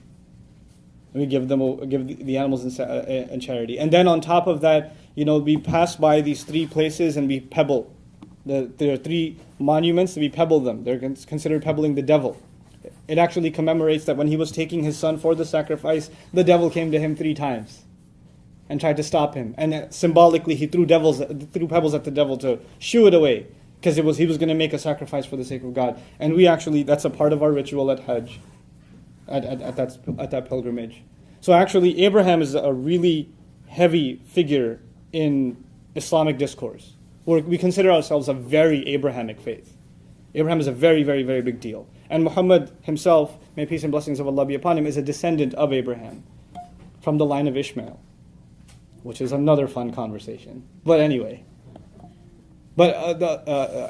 We give the animals in charity. And then on top of that, we pass by these three places and we pebble. There are three monuments, we pebble them. They're considered pebbling the devil. It actually commemorates that when he was taking his son for the sacrifice, the devil came to him 3 times and tried to stop him. And symbolically, he threw pebbles at the devil to shoo it away, because he was going to make a sacrifice for the sake of God. And that's a part of our ritual at Hajj, at that pilgrimage. So actually, Abraham is a really heavy figure in Islamic discourse. We consider ourselves a very Abrahamic faith. Abraham is a very, very, very big deal. And Muhammad himself, may peace and blessings of Allah be upon him, is a descendant of Abraham from the line of Ishmael, which is another fun conversation. But anyway. But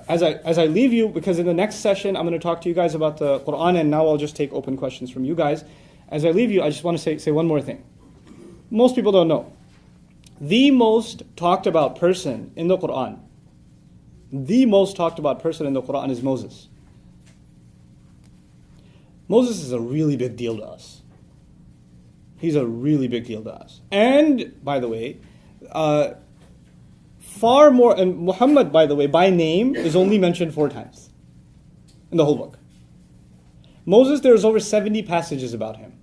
as I leave you, because in the next session I'm going to talk to you guys about the Quran, and now I'll just take open questions from you guys. As I leave you, I just want to say one more thing. Most people don't know. The most talked about person in the Quran, is Moses. Moses is a really big deal to us. He's a really big deal to us. And, by the way, far more, and Muhammad, by the way, by name, is only mentioned 4 times in the whole book. Moses, there's over 70 passages about him.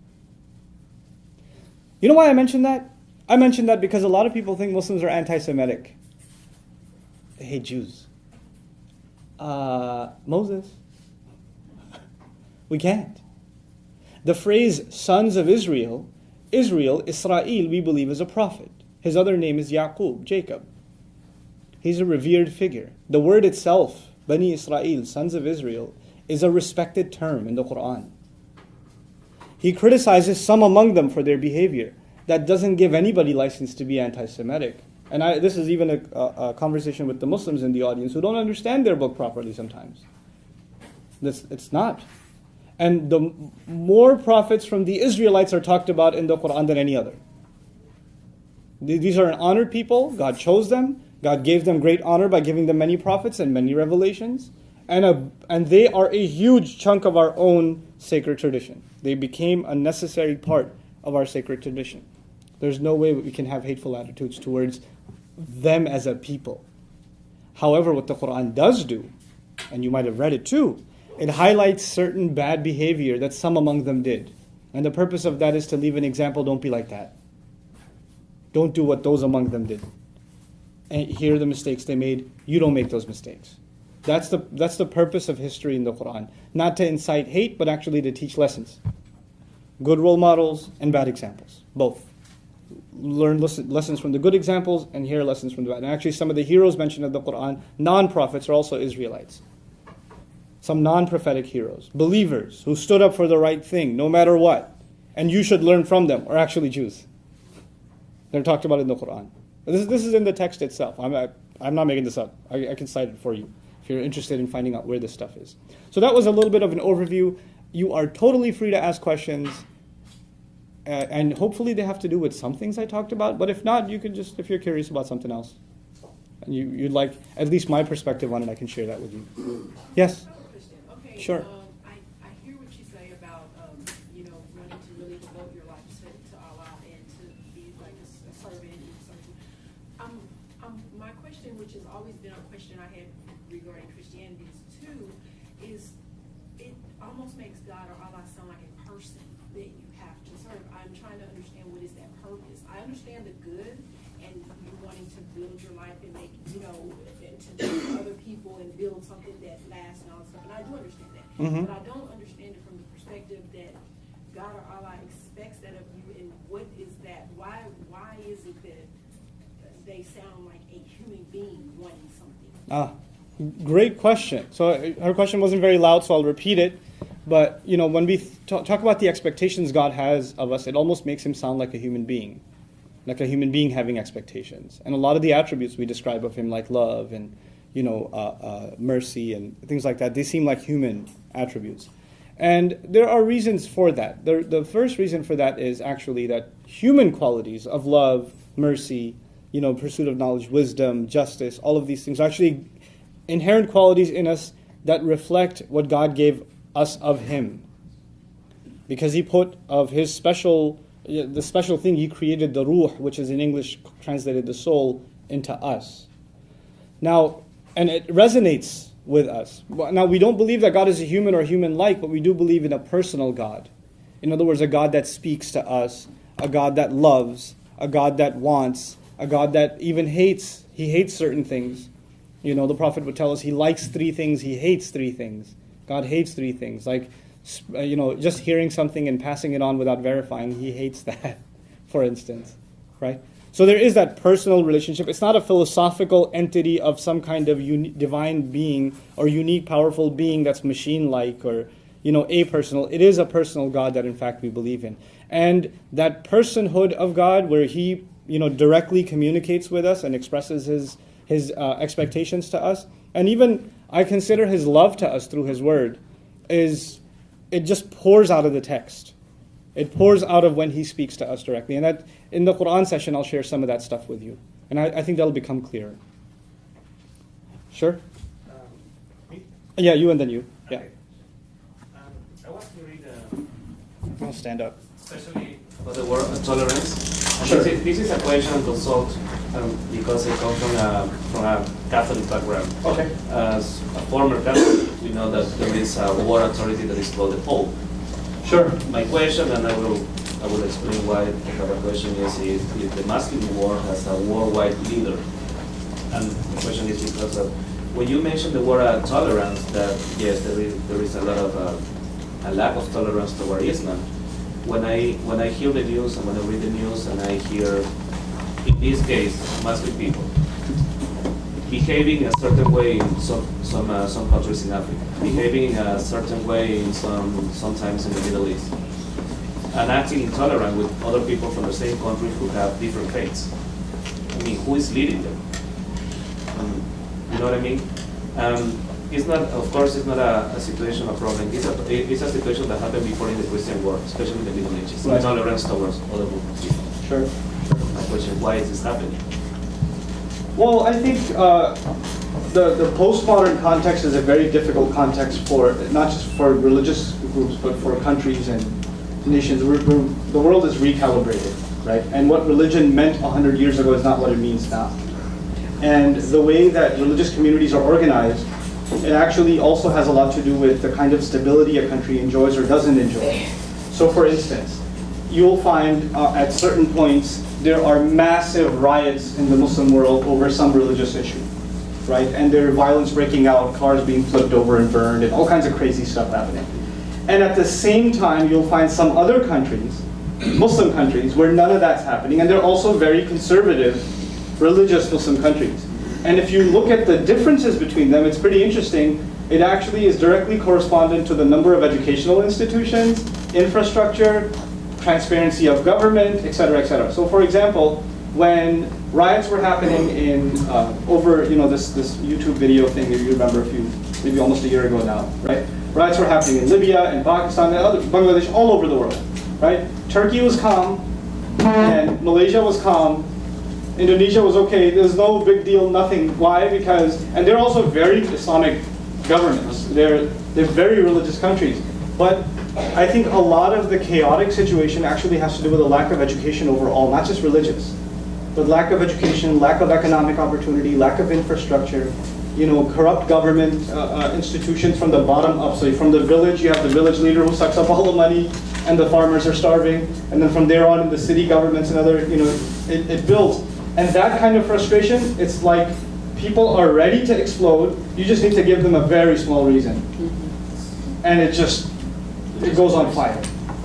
You know why I mentioned that? I mentioned that because a lot of people think Muslims are anti-Semitic. They hate Jews. Moses. We can't. The phrase sons of Israel, Israel, we believe is a prophet. His other name is Yaqub, Jacob. He's a revered figure. The word itself, Bani Israel, sons of Israel, is a respected term in the Quran. He criticizes some among them for their behavior. That doesn't give anybody license to be anti-Semitic. And this is even a conversation with the Muslims in the audience who don't understand their book properly sometimes. It's not. And the more prophets from the Israelites are talked about in the Quran than any other. These are an honored people. God chose them. God gave them great honor by giving them many prophets and many revelations. And they are a huge chunk of our own sacred tradition. They became a necessary part of our sacred tradition. There's no way we can have hateful attitudes towards them as a people. However, what the Quran does do, and you might have read it too, it highlights certain bad behavior that some among them did. And the purpose of that is to leave an example. Don't be like that. Don't do what those among them did. And here are the mistakes they made. You don't make those mistakes. That's the purpose of history in the Quran. Not to incite hate, but actually to teach lessons. Good role models and bad examples. Both. Learn lessons from the good examples and hear lessons from the bad. And actually some of the heroes mentioned in the Quran, non-prophets, are also Israelites. Some non-prophetic heroes, believers who stood up for the right thing no matter what, and you should learn from them, are actually Jews. They're talked about in the Quran. This is in the text itself. I'm not making this up. I can cite it for you if you're interested in finding out where this stuff is. So that was a little bit of an overview. You are totally free to ask questions, and hopefully they have to do with some things I talked about, but if not, you can just, if you're curious about something else, and you'd like at least my perspective on it, I can share that with you. Yes? Okay, sure. I hear what you say about wanting to really devote your life to Allah and to be like a servant and something. My question, which has always been a question I had regarding Christianity too, is it almost makes God or Allah sound like a person that you have to serve. I'm trying to understand what is that purpose. I understand the good and you wanting to build your life and make, and to do other people and build something that lasts and all that stuff. And I do understand that. Mm-hmm. But I don't understand it from the perspective that God or Allah expects that of you, and what is that? Why is it that they sound like a human being wanting something? Great question. So her question wasn't very loud, so I'll repeat it. But, when we talk about the expectations God has of us, it almost makes him sound like a human being having expectations. And a lot of the attributes we describe of him, like love and, mercy and things like that, they seem like human attributes. And there are reasons for that. The first reason for that is actually that human qualities of love, mercy, pursuit of knowledge, wisdom, justice, all of these things are actually inherent qualities in us that reflect what God gave us of him. Because he put of his the special thing, he created the ruh, which is in English translated the soul, into us. Now, and it resonates with us. Now, we don't believe that God is a human or human-like, but we do believe in a personal God. In other words, a God that speaks to us, a God that loves, a God that wants, a God that even hates. He hates certain things. The Prophet would tell us he likes 3 things, he hates 3 things. God hates 3 things. Like, just hearing something and passing it on without verifying, he hates that, for instance, right? So there is that personal relationship. It's not a philosophical entity of some kind of divine being or unique, powerful being that's machine-like or, apersonal. It is a personal God that, in fact, we believe in. And that personhood of God where he, directly communicates with us and expresses his expectations to us, and even I consider his love to us through his word, it just pours out of the text. It pours out of when he speaks to us directly. And that in the Quran session, I'll share some of that stuff with you. And I think that'll become clearer. Sure? Me? Yeah, you and then you. Yeah. Okay. I want to read, I'll stand up. especially about the word tolerance. And Sure. This is a question consult because I come from a Catholic background. Okay. As a former Catholic, we know that there is a world authority that is called the Pope. Sure. My question, and I will explain why I have a question, is if the Muslim world has a worldwide leader. And the question is because of, when you mentioned the word tolerance, that yes, there is a lot of a lack of tolerance toward Islam. When I hear the news and when I read the news and I hear, in this case, Muslim people behaving a certain way in some countries in Africa, behaving a certain way in sometimes in the Middle East, and acting intolerant with other people from the same country who have different faiths. I mean, who is leading them? You know what I mean? It's not, of course, it's not a situation of problem. It's a situation that happened before in the Christian world, especially in the Middle Ages. Right. Intolerance towards other groups of people. Sure. My question: why is this happening? Well, I think the postmodern context is a very difficult context for, not just for religious groups, but for countries and nations. The world is recalibrated, right? And what religion meant 100 years ago is not what it means now. And the way that religious communities are organized, it actually also has a lot to do with the kind of stability a country enjoys or doesn't enjoy. So for instance, you'll find at certain points there are massive riots in the Muslim world over some religious issue, right? And there are violence breaking out, cars being flipped over and burned, and all kinds of crazy stuff happening. And at the same time, you'll find some other countries, Muslim countries, where none of that's happening, and they're also very conservative, religious Muslim countries. And if you look at the differences between them, it's pretty interesting. It actually is directly correspondent to the number of educational institutions, infrastructure, transparency of government, et cetera, et cetera. So for example, when riots were happening in, over this YouTube video thing that you remember maybe almost a year ago now, right? Riots were happening in Libya and Pakistan and Bangladesh, all over the world, right? Turkey was calm, and Malaysia was calm, Indonesia was okay, there's no big deal, nothing. Why? Because, and they're also very Islamic governments. They're very religious countries. But I think a lot of the chaotic situation actually has to do with a lack of education overall, not just religious, but lack of education, lack of economic opportunity, lack of infrastructure, corrupt government institutions from the bottom up. So from the village, you have the village leader who sucks up all the money, and the farmers are starving. And then from there on, in the city governments and other, it builds. And that kind of frustration, it's like people are ready to explode. You just need to give them a very small reason. And it goes on fire.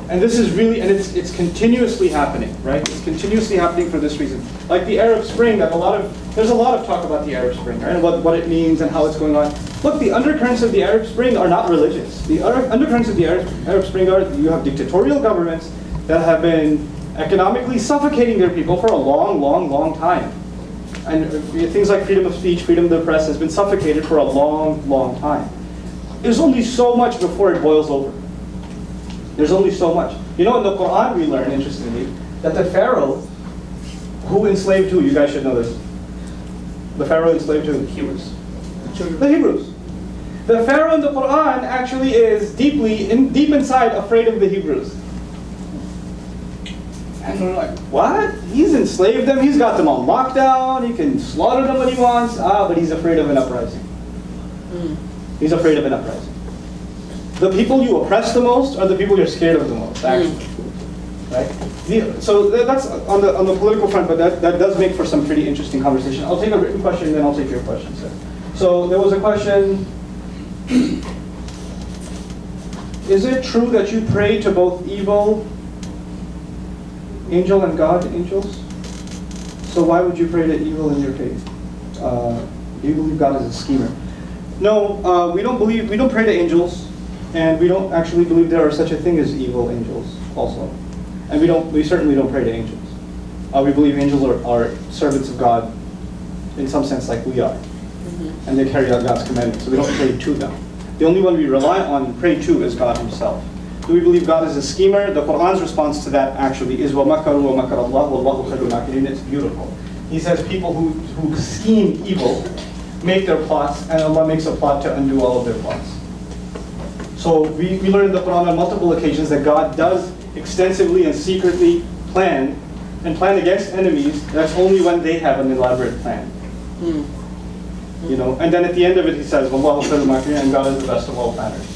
And this is really, and it's continuously happening, right? It's continuously happening for this reason. Like the Arab Spring, there's a lot of talk about the Arab Spring, right? And what it means and how it's going on. Look, the undercurrents of the Arab Spring are not religious. The undercurrents of the Arab Spring are, you have dictatorial governments that have been economically suffocating their people for a long, long, long time. And things like freedom of speech, freedom of the press has been suffocated for a long, long time. There's only so much before it boils over. There's only so much. In the Quran we learn, interestingly, that the Pharaoh, who enslaved who? You guys should know this. The Pharaoh enslaved who? Hebrews. The Hebrews. The Pharaoh in the Quran actually is deep inside afraid of the Hebrews. And We're like, what? He's enslaved them, he's got them on lockdown, he can slaughter them when he wants. But he's afraid of an uprising. He's afraid of an uprising. The people you oppress the most are the people you're scared of the most, actually. Right? So that's on the political front, but that does make for some pretty interesting conversation. I'll take a written question, and then I'll take your question, sir. So there was a question. Is it true that you pray to both evil angel and God angels? So why would you pray to evil in your faith? Do you believe God is a schemer? No, we don't pray to angels, and we don't actually believe there are such a thing as evil angels also. And we certainly don't pray to angels. We believe angels are servants of God in some sense like we are. And they carry out God's commandments, so we don't pray to them. The only one we rely on and pray to is God himself. Do we believe God is a schemer? The Quran's response to that actually is وَمَكَرُوا وَمَكَرَ اللَّهُ وَاللَّهُ خَيْرُ الْمَاكِرِينَ. It's beautiful. He says people who scheme evil make their plots, and Allah makes a plot to undo all of their plots. So we learn in the Quran on multiple occasions that God does extensively and secretly plan against enemies. That's only when they have an elaborate plan. You know, and then at the end of it he says, "Wallahu khairul makirin," and God is the best of all planners.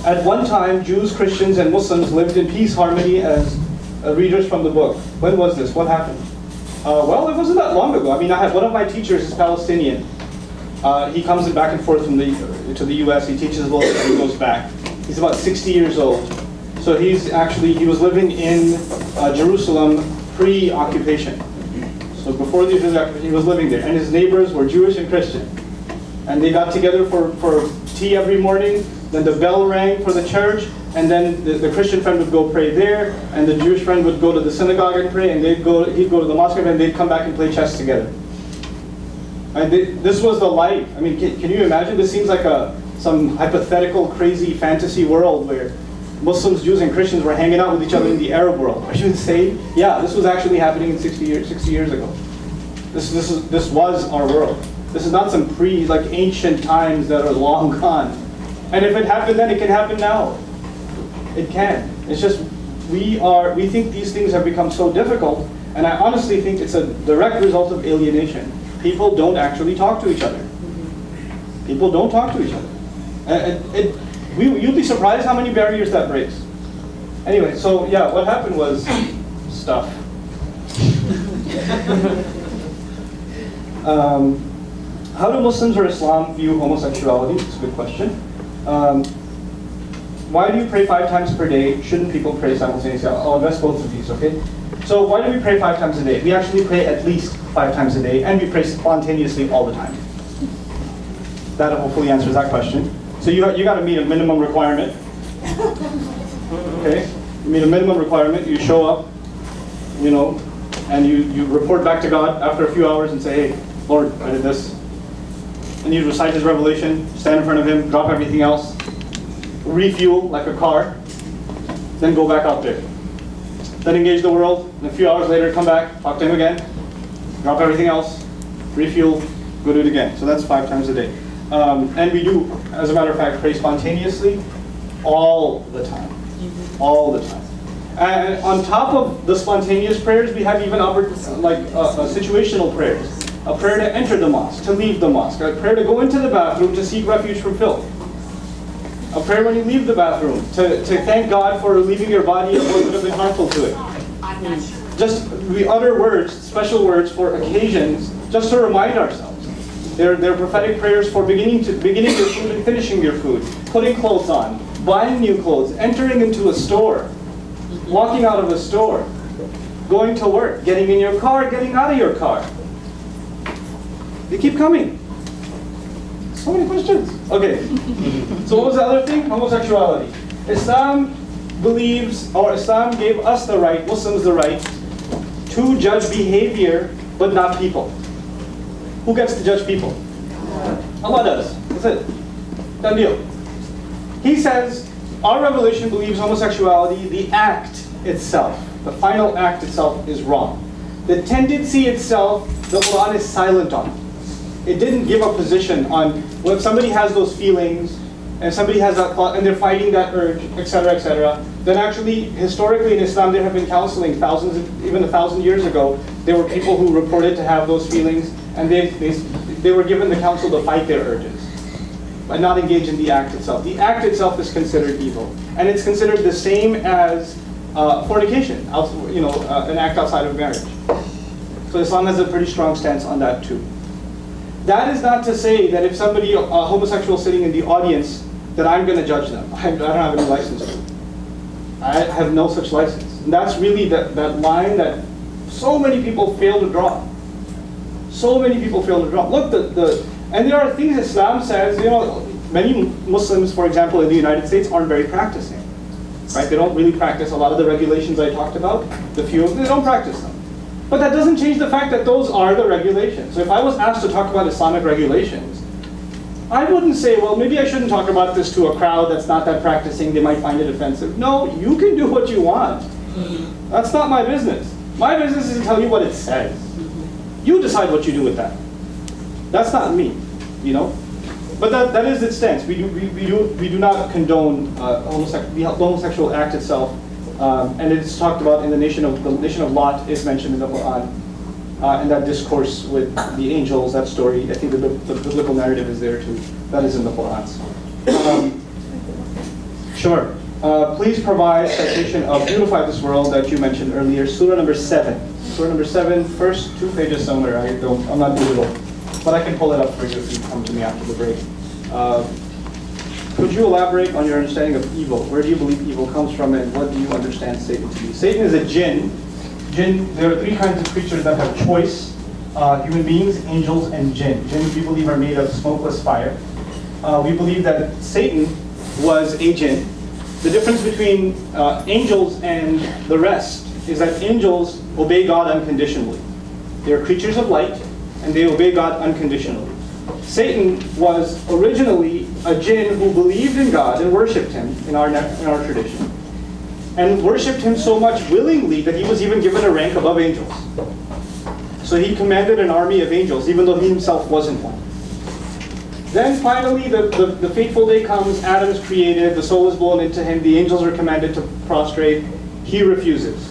At one time, Jews, Christians, and Muslims lived in peace, harmony as readers from the book. When was this? What happened? Well, it wasn't that long ago. I mean, I had one of my teachers is Palestinian. He comes back and forth from to the U.S. He teaches a little bit and he goes back. He's about 60 years old. So he was living in Jerusalem pre-occupation. So before the occupation, he was living there. And his neighbors were Jewish and Christian. And they got together for tea every morning. Then the bell rang for the church. And then the Christian friend would go pray there. And the Jewish friend would go to the synagogue and pray. And he'd go to the mosque and they'd come back and play chess together. And this was the life. I mean, can you imagine? This seems like some hypothetical, crazy fantasy world where Muslims, Jews, and Christians were hanging out with each other in the Arab world. Are you insane? Yeah, this was actually happening in 60 years ago. This was our world. This is not some ancient times that are long gone. And if it happened then, it can happen now. It can. It's just we think these things have become so difficult, and I honestly think it's a direct result of alienation. People don't actually talk to each other. People don't talk to each other. You'd be surprised how many barriers that breaks. Anyway, so yeah, what happened was stuff. How do Muslims or Islam view homosexuality? It's a good question. Why do you pray 5 times per day? Shouldn't people pray simultaneously? I'll address both of these, okay? So why do we pray 5 times a day? We actually pray at least 5 times a day, and we pray spontaneously all the time. That hopefully answers that question. So you got to meet a minimum requirement. Okay? You meet a minimum requirement, you show up, and you report back to God after a few hours and say, hey, Lord, I did this. And you recite his revelation, stand in front of him, drop everything else, refuel like a car, then go back out there. Then engage the world, and a few hours later come back, talk to him again, drop everything else, refuel, go do it again. So that's 5 times a day. And we do, as a matter of fact, pray spontaneously all the time. All the time. And on top of the spontaneous prayers, we have even situational prayers. A prayer to enter the mosque, to leave the mosque. A prayer to go into the bathroom to seek refuge from filth. A prayer when you leave the bathroom, to thank God for leaving your body of what would have been harmful to it. Just, we utter words, special words for occasions, just to remind ourselves. They're prophetic prayers for beginning your food and finishing your food, putting clothes on, buying new clothes, entering into a store, walking out of a store, going to work, getting in your car, getting out of your car. They keep coming. So many questions. Okay. So what was the other thing? Homosexuality. Islam gave us the right, Muslims the right, to judge behavior, but not people. Who gets to judge people? Allah does. That's it. Done deal. He says, our revelation believes homosexuality, the act itself, the final act itself is wrong. The tendency itself, the Quran is silent on. It didn't give a position on when somebody has those feelings and somebody has that thought and they're fighting that urge, etc., etc. then actually, historically in Islam, there have been counseling even 1,000 years ago. There were people who reported to have those feelings, and they were given the counsel to fight their urges, but not engage in the act itself. The act itself is considered evil, and it's considered the same as fornication, an act outside of marriage. So Islam has a pretty strong stance on that too. That is not to say that if somebody, a homosexual sitting in the audience, that I'm going to judge them. I don't have any license to. I have no such license. And that's really that line that so many people fail to draw. So many people fail to draw. Look, and there are things Islam says, many Muslims, for example, in the United States aren't very practicing. Right? They don't really practice a lot of the regulations I talked about. The few of them, they don't practice them. But that doesn't change the fact that those are the regulations. So if I was asked to talk about Islamic regulations, I wouldn't say, well, maybe I shouldn't talk about this to a crowd that's not that practicing, they might find it offensive. No, you can do what you want. That's not my business. My business is to tell you what it says. You decide what you do with that. That's not me, But that is its stance. We do not condone the homosexual act itself, and it's talked about in the nation of Lot is mentioned in the Quran, and that discourse with the angels, that story. I think the biblical narrative is there too. That is in the Quran. Sure. Please provide citation of Beautify This World that you mentioned earlier, Surah number 7. Surah number 7, first 2 pages somewhere. I'm not digital, but I can pull it up for you if you come to me after the break. Could you elaborate on your understanding of evil? Where do you believe evil comes from, and what do you understand Satan to be? Satan is a jinn. There are 3 kinds of creatures that have choice: human beings, angels, and jinn. Jinn, we believe, are made of smokeless fire. We believe that Satan was a jinn. The difference between angels and the rest is that angels obey God unconditionally. They are creatures of light, and they obey God unconditionally. Satan was originally a jinn who believed in God and worshipped him in our tradition, and worshipped him so much willingly that he was even given a rank above angels. So he commanded an army of angels, even though he himself wasn't one. Then finally, the fateful day comes. Adam is created. The soul is blown into him. The angels are commanded to prostrate. He refuses.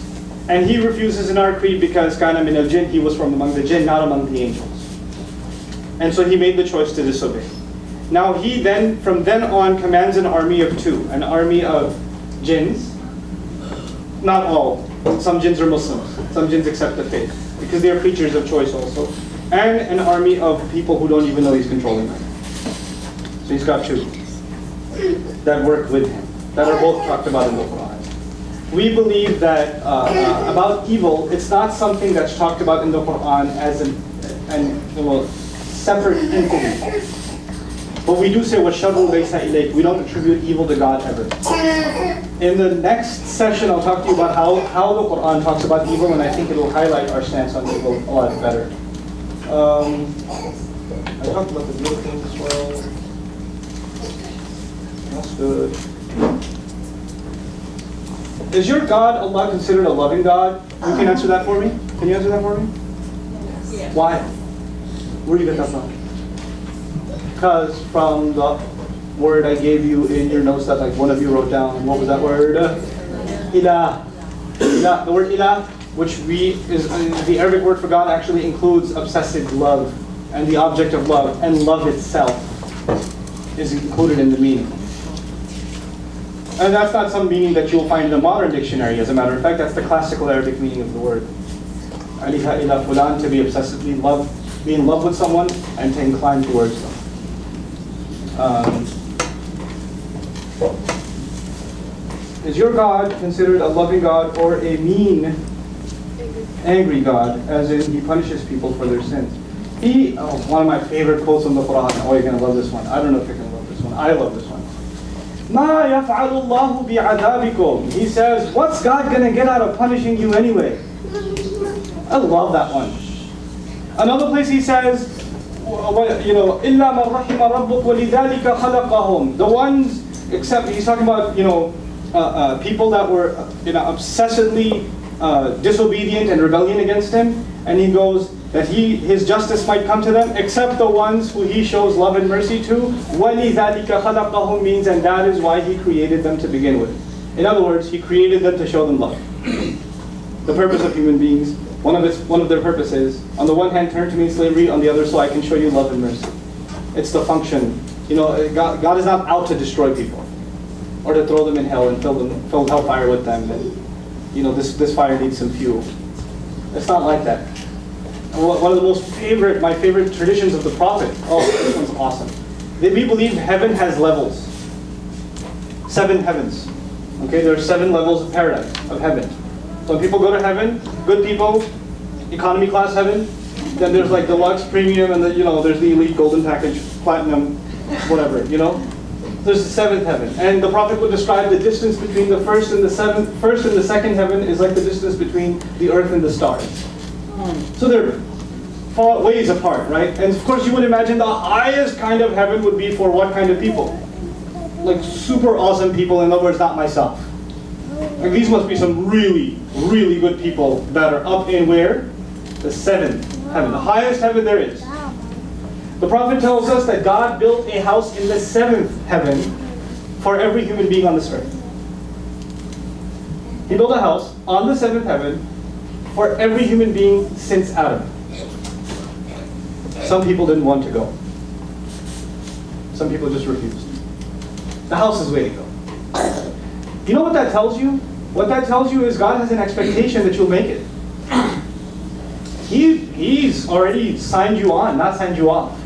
And he refuses in our creed because kana min al-jinn, he was from among the jinn, not among the angels. And so he made the choice to disobey. Now he then, from then on, commands an army of 2. An army of jinns. Not all. Some jinns are Muslims. Some jinns accept the faith, because they are creatures of choice also. And an army of people who don't even know he's controlling them. So he's got 2 that work with him, that are both talked about in the Quran. We believe that about evil, it's not something that's talked about in the Quran as a separate entity. But we do say, وَالشَّرُّ لَيْسَ إِلَيْكَ. We don't attribute evil to God ever. In the next session, I'll talk to you about how the Quran talks about evil, and I think it will highlight our stance on evil a lot better. I talked about the good things as well. That's good. Is your God, Allah, considered a loving God? You can answer that for me? Can you answer that for me? Yes. Why? Where do you get that from? Because from the word I gave you in your notes that one of you wrote down. What was that word? Ilah. Ilah. The word ilah, which is the Arabic word for God, actually includes obsessive love and the object of love, and love itself is included in the meaning. And that's not some meaning that you'll find in a modern dictionary. As a matter of fact, that's the classical Arabic meaning of the word. Aliha ila fulan, to be obsessively be in love with someone and to incline towards them. Is your God considered a loving God or a mean, angry God, as in he punishes people for their sins? One of my favorite quotes from the Quran. Oh, you're going to love this one. I don't know if you're going to love this one. I love this one. مَا يَفْعَلُ اللَّهُ بِعَذَابِكُمْ. He says, what's God going to get out of punishing you anyway? I love that one. Another place he says, إِلَّا مَنْ رَحِمَ رَبُّكَ وَلِذَلِكَ خَلَقَهُم. The ones, except he's talking about people that were obsessively disobedient and rebellion against him, and he goes that his justice might come to them, except the ones who he shows love and mercy to. وَلِذَلِكَ خَلَقَهُم means, and that is why he created them to begin with. In other words, He created them to show them love. The purpose of human beings, one of their purposes, on the one hand, turn to me in slavery, on the other, so I can show you love and mercy. It's the function. You know, God is not out to destroy people, or to throw them in hell and fill hellfire with them. And you know, this fire needs some fuel. It's not like that. One of the my favorite traditions of the Prophet. Oh, this one's awesome. We believe heaven has levels. 7 heavens. Okay, there are 7 levels of paradise, of heaven. So when people go to heaven, good people, economy class heaven. Then there's like deluxe, premium, and there's the elite, golden package, platinum, whatever. There's the 7th heaven, and the Prophet would describe the distance between the first and the 2nd heaven is like the distance between the earth and the stars. So they're far ways apart, right? And of course, you would imagine the highest kind of heaven would be for what kind of people? Like super awesome people. In other words, not myself. Like these must be some really, really good people that are up in where? The 7th heaven, the highest heaven there is. The Prophet tells us that God built a house in the 7th heaven for every human being on this earth. He built a house on the 7th heaven for every human being since Adam. Some people didn't want to go. Some people just refused. The house is waiting though. You know what that tells you? What that tells you is God has an expectation that you'll make it. He's already signed you on, not signed you off.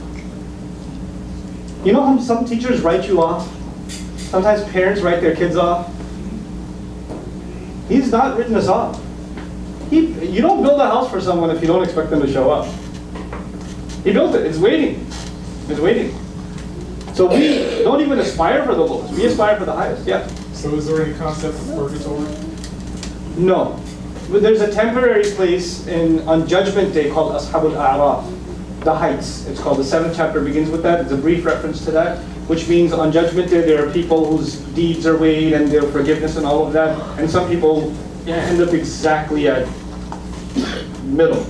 You know how some teachers write you off? Sometimes parents write their kids off. He's not written us off. You don't build a house for someone if you don't expect them to show up. He built it. It's waiting. It's waiting. So we don't even aspire for the lowest. We aspire for the highest. Yeah. So is there any concept of purgatory? No. But there's a temporary place on Judgment Day called Ashabul A'raf, the heights. It's called, the 7th chapter begins with that. It's a brief reference to that, which means on Judgment Day there are people whose deeds are weighed and their forgiveness and all of that. And some people end up exactly at middle.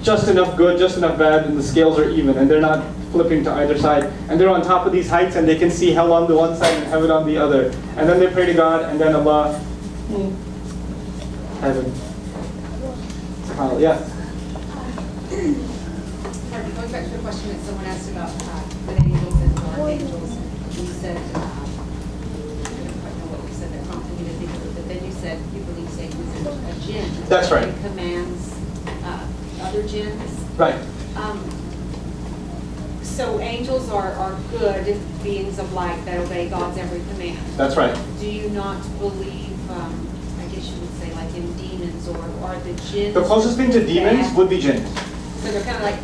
Just enough good, just enough bad, and the scales are even, and they're not flipping to either side. And they're on top of these heights, and they can see hell on the one side and heaven on the other. And then they pray to God, and then Allah, heaven. Yeah. Pardon, going back to the question that someone asked about with angels and archangels, you said, I don't quite know what you said that prompted me to think of it, but then you said you believe Satan is a jinn. That's right. And commands other jinns. Right. So angels are good beings of light that obey God's every command. That's right. Do you not believe, I guess you would say, like in demons, or are the jinns? The closest thing to demons bad? would be jinns. So they're kind of like,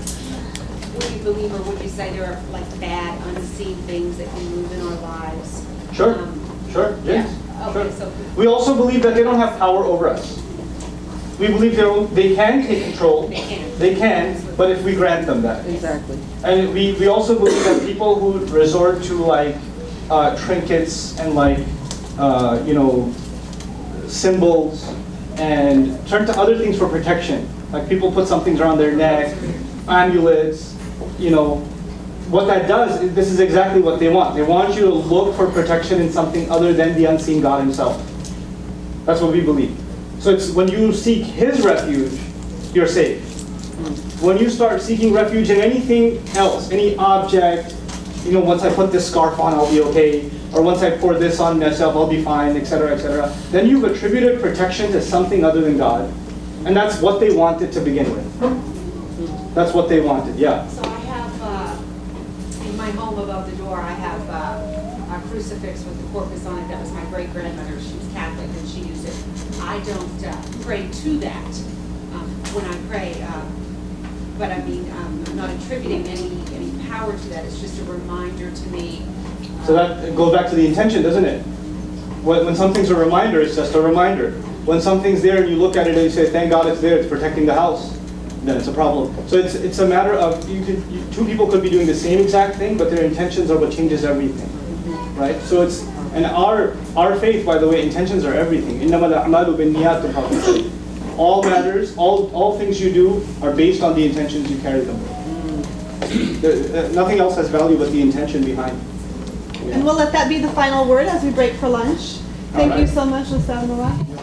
would you believe, or would you say they're like bad, unseen things that can move in our lives? Sure. Sure. Jinns. Yeah. Okay, Sure. so We also believe that they don't have power over us. We believe they can take control. They can, but if we grant them that. Exactly. And we also believe that people who resort to like trinkets and like symbols and turn to other things for protection. Like people put some things around their neck, amulets, what that does, this is exactly what they want. They want you to look for protection in something other than the unseen God himself. That's what we believe. So it's when you seek his refuge, you're safe. When you start seeking refuge in anything else, any object, once I put this scarf on, I'll be okay, or once I pour this on myself, I'll be fine, etc., then you've attributed protection to something other than God. And that's what they wanted to begin with. That's what they wanted, yeah. So I have, in my home above the door, I have a crucifix with the corpus on it. That was my great-grandmother. She was Catholic and she used it. I don't pray to that when I pray, but I mean, I'm not attributing any power to that. It's just a reminder to me. So that goes back to the intention, doesn't it? When something's a reminder, it's just a reminder. When something's there and you look at it and you say, thank God it's there, it's protecting the house, then it's a problem. So it's a matter of, two people could be doing the same exact thing, but their intentions are what changes everything, right? So it's, and our faith, by the way, intentions are everything. إِنَّمَا الْأَعْمَالُ بِالنِّيَّاتِ, the Prophet said. All matters, all things you do are based on the intentions you carry them with. Nothing else has value but the intention behind. And we'll let that be the final word as we break for lunch. Thank you right. so much, Ustadh Nouman.